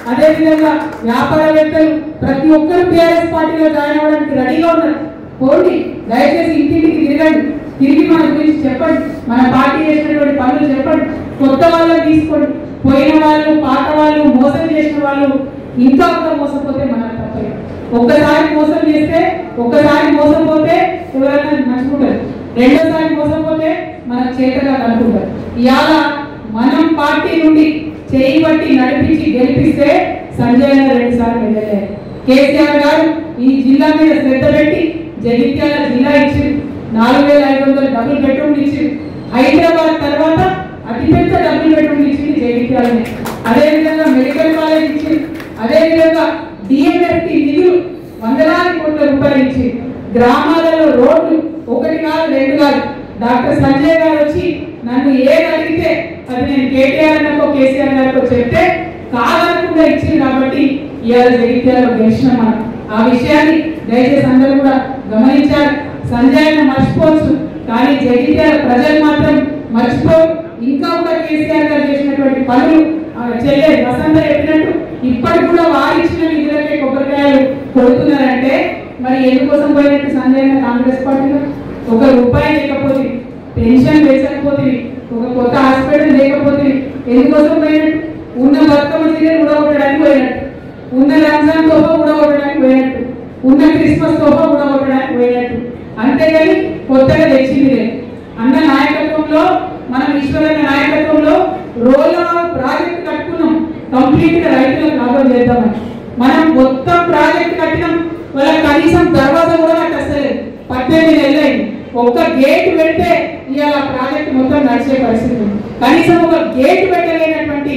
అదేవిధంగా వ్యాపారవేత్తలు ప్రతి ఒక్కరు టీఆర్ఎస్ పార్టీలో జాయిన్ అవ్వడానికి రెడీగా ఉన్నారు. పోండి, దయచేసి ఇంటింటికి తిరగండి, తిరిగి మన గురించి చెప్పండి, మన పార్టీ చేసినటువంటి పనులు చెప్పండి, కొత్త వాళ్ళని తీసుకోండి. పోయిన వాళ్ళు, పాత వాళ్ళు, మోసం చేసిన వాళ్ళు ఇంకా మోసపోతే మనకు తప్పదు. ఒక్కసారి మోసం చేస్తే, ఒక్కసారి మోసం పోతే ఎవరైనా మంచుకుంటారు, రెండోసారి మోసం పోతే మనకు చేతగా అనుకుంటారు. ఇవాళ మనం పార్టీ నుండి చేయి బట్టి నడిపించి గెలిపిస్తే సంజయ్ 2 సార్లు ఎమ్మెల్యే, కేసీఆర్ గారు ఈ జిల్లా మీద శ్రద్ధ పెట్టి జగిత్యాల జిల్లా ఇచ్చి 4500 డబుల్ బెడ్రూమ్లు ఇచ్చి, హైదరాబాద్ తర్వాత అతిపెద్ద డబుల్ బెడ్రూమ్లు ఇచ్చింది జగిత్యాలనే. అదేవిధంగా మెడికల్ కాలేజ్ ఇచ్చి, అదేవిధంగా డిఎంఎఫ్టి నిధులు వందలాది కోట్ల రూపాయలు ఇచ్చి, గ్రామాలలో రోడ్లు 1 కాదు 2 కాదు. డాక్టర్ సంజయ్ గారు వచ్చి నన్ను ఏది అడిగితే అది నేను కేటీఆర్ అన్నకో కేసీఆర్ గారితో చెప్తే కాదనకుండా ఇచ్చింది. కాబట్టి ఇవాళ జగిత్యాలలో గెలిచిన మనం ఆ విషయాన్ని దయచేసి అందరూ కూడా గమనించారు. సంజయ్ను మర్చిపోవచ్చు, కానీ జగిత్యాల ప్రజలు మాత్రం మర్చిపోరు. ఇంకా ఒక కేసీఆర్ గారు చేసినటువంటి పనులు చెల్లె వసంత చెప్పినట్టు ఇప్పటికి కూడా వారు ఇచ్చిన నిధులకే కొబ్బరికాయలు కొడుతున్నారంటే మరి ఎందుకోసం పోయినట్టు సంజయ్ కాంగ్రెస్ పార్టీలో? 1 రూపాయి లేకపోతే, పెన్షన్ పెంచకపోతే, ఒక కొత్త హాస్పిటల్ లేకపోతే ఎందుకోసం పోయినట్టు? ఉన్న బతుకమ్మ సీరియల్ ఉడగొట్టడానికి పోయినట్టు, ఉన్న రంజాన్ తోఫా ఉడగొట్టడానికి పోయినట్టు, ఉన్న క్రిస్మస్ తోఫా ఉడగొట్టడానికి పోయినట్టు. అంతేగాని కొత్తగా తెచ్చింది లేదు. అన్న నాయకత్వంలో, మన ఈశ్వరన్న నాయకత్వంలో రోడ్ల ప్రాజెక్ట్ కట్టుకున్నాం, కంప్లీట్ గా రైతులకు లాభం చేద్దామని. మనం మొత్తం ప్రాజెక్ట్ కట్టినాం, వాళ్ళకి కనీసం దర్వాజా కూడా కట్టలేదు. 18 నెలలు అయింది. ఒక్క గేట్ పెడితే ఇవాళ ప్రాజెక్ట్ మొత్తం నడిచే పరిస్థితి. కనీసం ఒక గేట్ పెట్టలేనటువంటి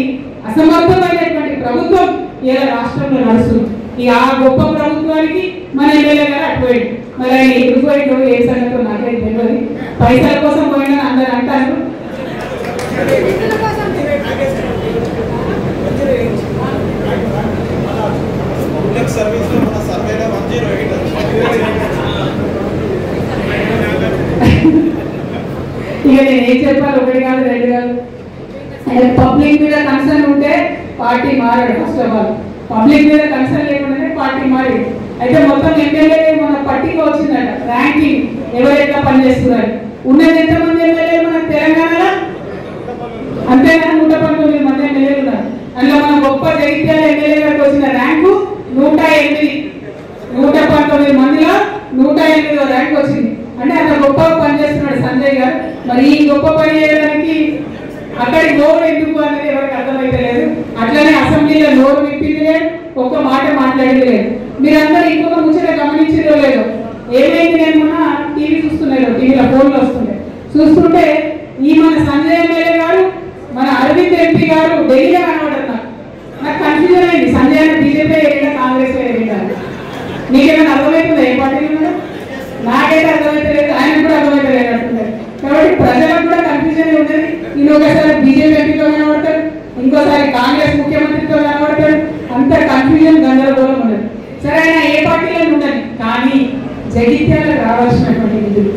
అసమర్థమైనటువంటి ప్రభుత్వం ఇలా రాష్ట్రంలో నడుస్తుంది. ఈ ఆ గొప్ప ప్రభుత్వానికి మన ఎమ్మెల్యే గారు అటుపోయింది. మరి ఆయన ఎదురు పోయిందో ఏ సంగతో నాకైతే తెలియదు. పైసల కోసం పోయినా అందరు అంటారు. పబ్లిక్ సర్వీస్లో మన సర్వేలో 108 ఇక నేను ఏం చెప్పాలి, ఒకటి కాదు రెండు కాదు. పబ్లిక్ మీద కన్సర్న్ ఉంటే పార్టీ మారాడు. ఫస్ట్ ఆఫ్ ఆల్ పబ్లిక్ మీద కన్సర్న్ లేకుండానే పార్టీ మారాడు. అయితే మొత్తం ఎమ్మెల్యే మన పట్టిక వచ్చిందట, ర్యాంకింగ్ ఎవరు ఎట్లా పనిచేస్తున్నారు. ఉన్నది ఎంతమంది ఎమ్మెల్యేలు మన తెలంగాణలో? అంతేనా? 119 మంది ఎమ్మెల్యేలు ఉన్నారు. అందులో మన గొప్ప జగిత్యాల ఎమ్మెల్యే గారికి వచ్చిన ర్యాంకు 108. 119 మందిలో 108వ ర్యాంక్ వచ్చింది. అంటే అంత గొప్పగా పనిచేస్తున్నాడు సంజయ్ గారు. మరి ఈ గొప్ప పని చేయడానికి అక్కడికి నోరు ఎందుకు అనేది ఎవరికి అర్థమైతే లేదు. అట్లనే అసెంబ్లీలో నోరు విప్పింది లేదు, ఒక్క మాట మాట్లాడింది లేదు. మీరందరూ ఇంకొక ముచ్చట గమనించిందో లేదో, ఏమైంది? నేను మొన్న టీవీ చూస్తున్నాను, టీవీలో ఫోన్లో చూస్తుంటే ఈ మన సంజయ్ ఎమ్మెల్యే గారు, మన అరవింద్ ఎంపీ గారు ఢిల్లీలో కనబడుతున్నారు. నాకు కన్ఫ్యూజన్ అయింది, సంజయ్ అన్న బీజేపీ ఏరినా కాంగ్రెస్ ఏరినా. మీకేమైనా అర్థమవుతుందా ఏ పార్టీలో ఉన్నారో? నాకైతే అర్థమైతే లేదు, ఆయనకు కూడా అర్థమైతే లేదు అంటున్నారు. కాబట్టి ప్రజలకు కూడా కన్ఫ్యూజన్ ఉన్నది. ఈయన ఒకసారి బీజేపీ ఎంపీతో కనబడతాడు, ఇంకోసారి కాంగ్రెస్ ముఖ్యమంత్రితో కనబడతాడు. అంత కన్ఫ్యూజన్ గందరగోళం ఉన్నది. సరే, ఆయన ఏ పార్టీలో ఉండదు, కానీ జగిత్యాలకు రావాల్సినటువంటి నిధులు,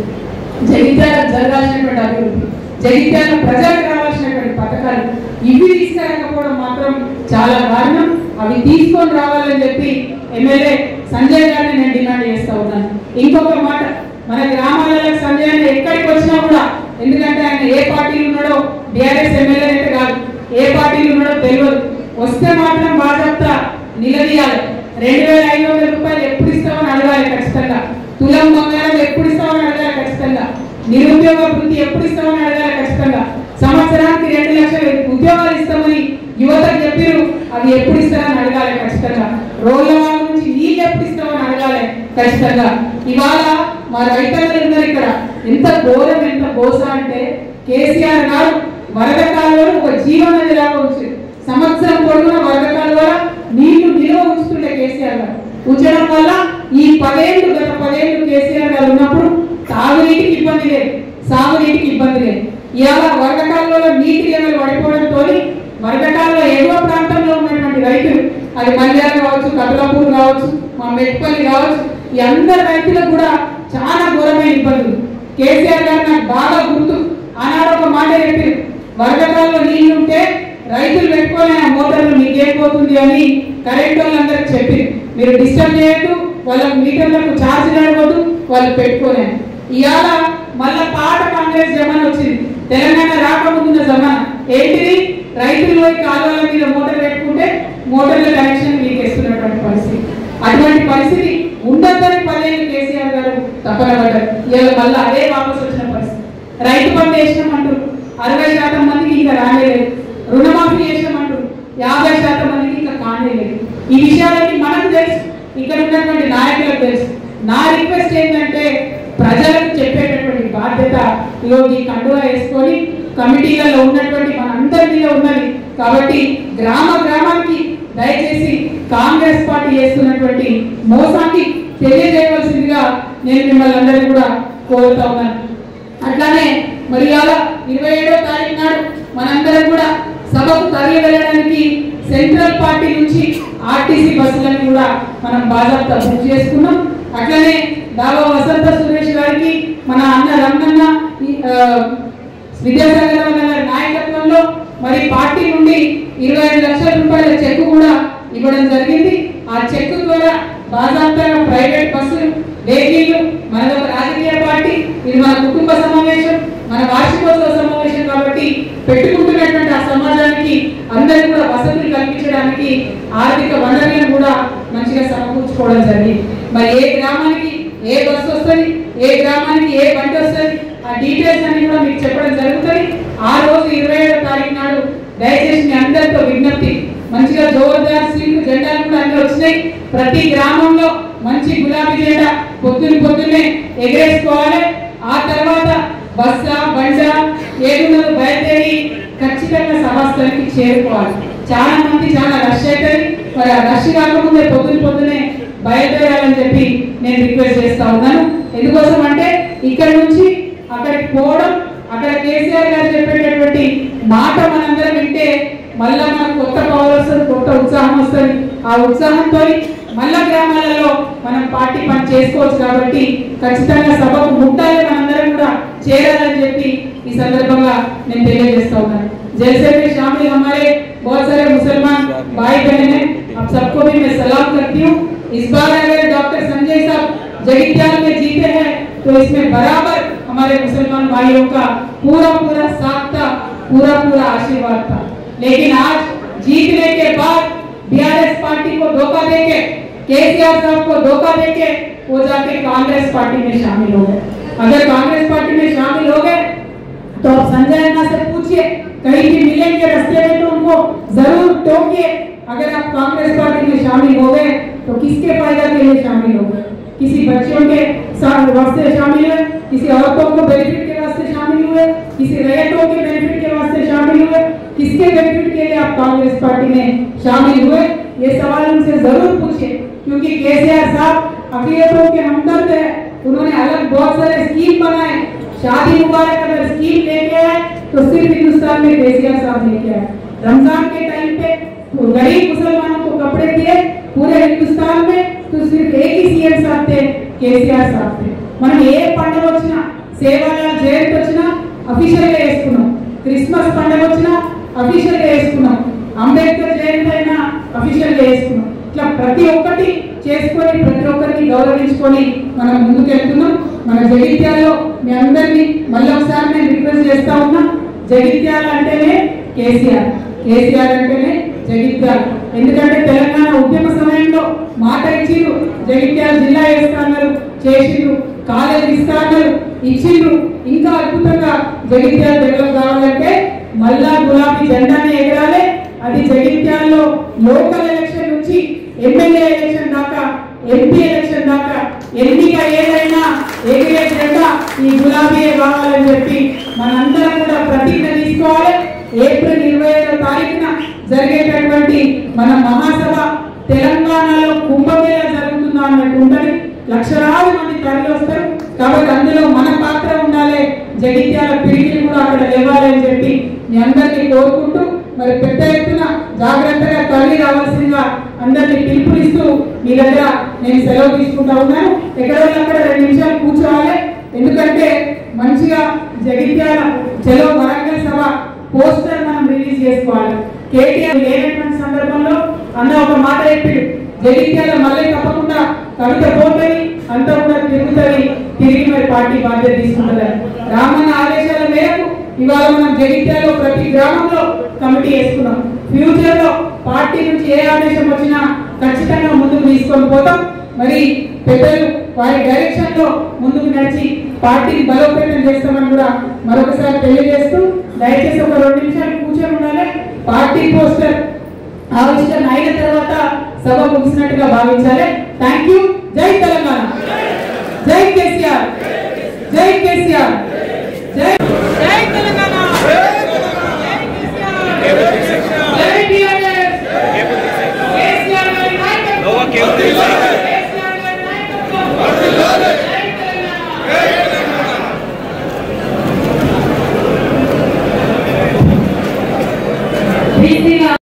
జగిత్యాలకు జరగాల్సినటువంటి అభివృద్ధి, జగిత్యాల ప్రజలకు రావాల్సినటువంటి పథకాలు ఇవి తీసుకురాకపోవడం మాత్రం చాలా కారణం. అవి తీసుకొని రావాలని చెప్పి ఎమ్మెల్యే సంజయ్ గారిని నేను డిమాండ్ చేస్తా ఉన్నాను. ఇంకొక మాట, మన గ్రామాలలో సంజయ్ అన్న ఎక్కడికి వచ్చినా కూడా, ఎందుకంటే ఆయన ఏ పార్టీలు ఉన్నాడో, బీఆర్ఎస్ ఎమ్మెల్యే అయితే కాదు, ఏ పార్టీలు ఉన్నాడో తెలియదు. వస్తే మాత్రం బాధ్యత నిలదీయాలి. 2500 రూపాయలు ఎప్పుడు ఇస్తామని అడగాలి ఖచ్చితంగా. తులం బంగారం ఎప్పుడు ఇస్తామని అడగాలి ఖచ్చితంగా. నిరుద్యోగ వృత్తి ఎప్పుడు ఇస్తామని అడగాలి ఖచ్చితంగా. సంవత్సరానికి 2 లక్షల ఉద్యోగాలు ఇస్తామని యువతకు చెప్పారు, అది ఎప్పుడు ఇస్తామని అడగాలి ఖచ్చితంగా. రోడ్ల వాళ్ళ నుంచి నీళ్ళు ఎప్పుడు ఇస్తామని అడగాలి ఖచ్చితంగా. ఇవాళ మా రైతులు ఉన్నారు ఇక్కడ, ఎంత ఘోరం ఎంత గోస అంటే, కేసీఆర్ గారు వరద కాలువలు ఒక జీవనది లాగా ఉంచారు. సంవత్సరం పొడుగున వరద కాలువ నీళ్లు నిల్వ ఉంచుతుండే కేసీఆర్ గారు. ఉంచడం వల్ల ఈ గత 10 ఏళ్ళు కేసీఆర్ గారు ఉన్నప్పుడు తాగునీటికి ఇబ్బంది లేదు, సాగునీటికి ఇబ్బంది లేదు. ఇవాళ వరద కాలువలో నీటి లెవెల్ పడిపోవడంతో వరద కాలువ ఎగువ ప్రాంతంలో ఉన్నటువంటి రైతులు, అది మల్యాల కావచ్చు, కతులాపూర్ కావచ్చు, మా మెట్పల్లి కావచ్చు, ఈ అందరు రైతులకు కూడా చాలా ఘోరమైన ఇబ్బందులు. కేసీఆర్ గారు నాకు బాగా గుర్తు, ఆనాడు ఒక మాట చెప్పారు, వరద కాలువ నీళ్లు ఉంటే రైతులు పెట్టుకొని ఆ మోటార్లు మీకేపోతుంది అని కరెంట్ వాళ్ళందరికి చెప్పి, మీరు డిస్టర్బ్ చేయొద్దు, వాళ్ళ మీటర్లకు ఛార్జ్ నడవద్దు, వాళ్ళు పెట్టుకోలే. ఇవాళ మళ్ళా పాత కాంగ్రెస్ జమానా వచ్చింది, తెలంగాణ రాకముందున్న జమానా. ఏంటిది? రైతులు పోయి కాలువల మీద మోటార్ పెట్టుకుంటే మోటార్ల కనెక్షన్ మీకు ఇస్తున్నటువంటి పరిస్థితి. అటువంటి పరిస్థితి ఉండద్దని 10 ఏళ్ళు కేసీఆర్ గారు తప్పన పడ్డారు. ఇవాళ మళ్ళీ అదే వాపసు వచ్చిన పరిస్థితి. రైతు బంధు వేసినామంటారు, 60% మందికి ఇంకా రాలేదు. రుణమాఫీ చేసామంటారు, 50% మందికి ఇంకా కానేలేదు. ఈ విషయాలన్నీ మనకు తెలుసు, ఇక్కడ ఉన్నటువంటి నాయకులకు తెలుసు. నా రిక్వెస్ట్ ఏంటంటే, ప్రజలకు చెప్పేటటువంటి బాధ్యత ఈ కండువా వేసుకొని కమిటీలలో ఉన్నటువంటి మనందరి మీద ఉన్నది. కాబట్టి గ్రామానికి దయచేసి కాంగ్రెస్ పార్టీ చేస్తున్నటువంటి మోసాన్ని తెలియజేయవలసిందిగా నేను మిమ్మల్ని అందరినీ కూడా కోరుతా ఉన్నాను. అట్లానే మరి అలా 27వ తారీఖు నాడు మనందరం కూడా సభకు తరలి వెళ్ళడానికి సెంట్రల్ పార్టీ నుంచి ఆర్టీసీ బస్సులను కూడా మనం బాధ్యత బుక్ చేసుకున్నాం. అట్లనే దావా వసంత సురేష్ గారికి, మన అన్న రమణన్న విద్యాసాగర్ గారి నాయకత్వంలో మరి పార్టీ నుండి 25 లక్షల రూపాయల చెక్ కూడా ఇవ్వడం జరిగింది. ఆ చెక్ ద్వారా బాజాప్తంగా ప్రైవేట్ బస్సులు, వెహికల్లు, మనది ఒక రాజకీయ పార్టీ, ఇది మన కుటుంబ సమావేశం, మన వార్షికోత్సవ సమావేశం కాబట్టి పెట్టుకుంటున్నటువంటి ఆ సమాజానికి అందరికీ కూడా వసతులు కల్పించడానికి ఆర్థిక వనరులను కూడా మంచిగా సమకూర్చుకోవడం జరిగింది. మరి ఏ గ్రామానికి ఏ బస్సు వస్తుంది, ఏ గ్రామానికి ఏ బండి వస్తుంది, ఆ డీటెయిల్స్ అన్ని కూడా మీకు చెప్పడం జరుగుతుంది. ఆ రోజు 27వ తారీఖు నాడు దయచేసి మీ అందరితో విజ్ఞప్తి, మంచిగా జోర్దార్ సీట్లు జెండాలు కూడా అన్ని వచ్చినాయి. ప్రతి గ్రామంలో మంచి గులాబీ జెండా పొద్దున్నే ఎగరేసుకోవాలి. ఆ తర్వాత బస్సా బండా ఏడున్నర బయలుదేరి ఖచ్చితంగా సభాస్థలికి చేరుకోవాలి. చాలా మంది చాలా రష్ అవుతుంది. మరి ఆ రష్ కాకముందే పొద్దున్నే బయలుదేరాలని చెప్పి నేను రిక్వెస్ట్ చేస్తా ఉన్నాను. ఎందుకోసం అంటే ఇక్కడ నుంచి అక్కడికి పోవడం, అక్కడ కేసీఆర్ గారు చెప్పేటటువంటి మాట మనందరం వింటే మళ్ళా మనకు కొత్త పవర్ వస్తుంది, కొత్త ఉత్సాహం వస్తుంది. ఆ ఉత్సాహంతో మల్ల గ్రామాలలో మనం పార్టీ పని చేసుకోవచ్చు కాబట్టి ఖచ్చితంగా సభకు ముట్టాలి, మనందరం కూడా చేరాలని చెప్పి ఈ సందర్భంగా నేను తెలియజేస్తా ఉన్నాను। जैसे में शामिल हमारे बहुत सारे मुसलमान भाई बहन हैं, आप सबको भी मैं सलाम करती हूँ। इस बार अगर डॉक्टर संजय साहब जगित्याल में जीते हैं तो इसमें बराबर हमारे मुसलमान भाइयों का पूरा साथ था, पूरा आशीर्वाद था। लेकिन आज जीतने के बाद बीआरएस पार्टी को धोखा देके, केसीआर साहब को धोखा देके वो जाके कांग्रेस पार्टी में शामिल हो गए। अगर कांग्रेस पार्टी में शामिल हो गए तो आप संजय अन्ना से पूछिए, कहीं भी मिलेंगे रास्ते में तो उनको जरूर टोकिए। अगर आप कांग्रेस पार्टी में शामिल हो गए तो किसके फायदा के लिए शामिल हो गए? किसी बच्चों के वास्ते शामिल हुए, किसी औरतों को बेनिफिट के वास्ते शामिल हुए, किसी रैयतों के बेनिफिट के वास्ते शामिल हुए? किसके बेनिफिट के लिए आप कांग्रेस पार्टी में शामिल हुए? ये सवाल उनसे जरूर पूछिए, क्योंकि केसीआर साहब अक़लियतों के हमदर्द है। उन्होंने अलग बहुत सारे स्कीम बनाए। शादी मुबारक अगर स्कीम लेके आए तो सिर्फ हिंदुस्तान में केसीआर साहब लेके आए। रमजान के टाइम पे गरीब मुसलमानों को कपड़े दिए पूरे हिंदुस्तान में, तो सिर्फ एक ही सीएम साहब थे, केसीआर साहब थे। మనం ఏ పండుగ వచ్చినా, సేవాలాల్ జయంతి వచ్చినా అఫీషియల్ గా చేసుకున్నాం, క్రిస్మస్ పండుగ వచ్చినా అఫీషియల్ గా చేసుకున్నాం, అంబేద్కర్ జయంతి అయినా అఫీషియల్ గా చేసుకున్నాం। ఇట్లా ప్రతి ఒక్కటి చేసుకొని ప్రతి ఒక్కరికి గౌరవించుకొని మనం ముందుకు వెళ్తున్నాం। మన జగిత్యాలలో మీ అందరినీ మళ్ళీ ఒకసారి నేను రిక్వెస్ట్ చేస్తా ఉన్నా, జగిత్యాల అంటేనే కేసీఆర్, కేసీఆర్ అంటేనే జగిత్యాల। ఎందుకంటే తెలంగాణ ఉద్యమ సమయంలో మాట ఇచ్చిరు, జగిత్యాల జిల్లా వేస్తాన్నారు, చేసిండ్రు, కాలేజ్ ఇస్తాన్నారు, ఇచ్చిండ్రు। ఇంకా అద్భుతంగా జగిత్యాల డెవలప్ కావాలంటే మళ్ళా గులాబీ జెండానే ఎగరాలి। అది జగిత్యాలలో లోకల్ ఎలక్షన్ నుంచి ఎమ్మెల్యే ఎలక్షన్ దాకా, ఎంపీ ఎలక్షన్ దాకా ఎన్నిక ఏదైనా ఎగిరే జెండా ఈ గులాబీయే కావాలని చెప్పి మనందరం కూడా ప్రతిజ్ఞ తీసుకోవాలి। ఏప్రిల్ 27వ తారీఖున జరిగేటటువంటి మన మహాసభ తెలంగాణలో కుంభమేళ జరుగుతుందా అన్నట్టు ఉంటుంది। లక్షలాది మంది తరలి వస్తారు కాబట్టి అందులో మన పాత్ర ఉండాలి, జగిత్యాల పిడికిలు కూడా అక్కడ లేవాలని చెప్పి మీ అందరినీ కోరుకుంటూ, మరి పెద్ద ఎత్తున జాగ్రత్తగా తరలి రావాల్సిందిగా అందరినీ పిలుపునిస్తూ మీ దగ్గర నేను సెలవు తీసుకుంటా ఉన్నాను। ఎక్కడ అక్కడ 2 నిమిషాలు కూర్చోవాలి, ఎందుకంటే మంచిగా జగిత్యాల చలో వరంగల్ సభ పోస్టర్ మనం రిలీజ్ చేసుకోవాలి। కేటీఆర్ లేనటువంటి సందర్భంలో అన్న ఒక మాట చెప్పాడు, జగిత్యాల మళ్ళీ తప్పకుండా కవిత పోతుంది, అంతా కూడా తిరుగుతుంది, తిరిగి మరి పార్టీ బాధ్యత తీసుకుంటుంది। రామన్న ఆదేశాల మేరకు ఇవాళ మనం జగిత్యాలలో ప్రతి గ్రామంలో కమిటీ వేసుకున్నాం। ఫ్యూచర్ లో పార్టీ నుంచి ఏ ఆదేశం వచ్చినా ఖచ్చితంగా ముందుకు తీసుకొని పోతాం। మరి పెద్దలు వారి డైరెక్షన్ లో ముందుకు నడిచి పార్టీని బలోపేతం చేస్తామని కూడా మరొకసారి తెలియజేస్తూ, దయచేసి ఒక 2 నిమిషాలు కూర్చొని ఉండాలి। పార్టీ పోస్టర్ ఆవిష్కరణ అయిన తర్వాత సభ ముగిసినట్టుగా భావించాలి। Thank you. జై తెలంగాణ, జై కేసీఆర్, జై కేసీఆర్, జై జై తెలంగాణ, జై కేసీఆర్, జై టీఆర్ఎస్, కేసీఆర్ గారి నాయకత్వం, కేసీఆర్ గారి నాయకత్వం।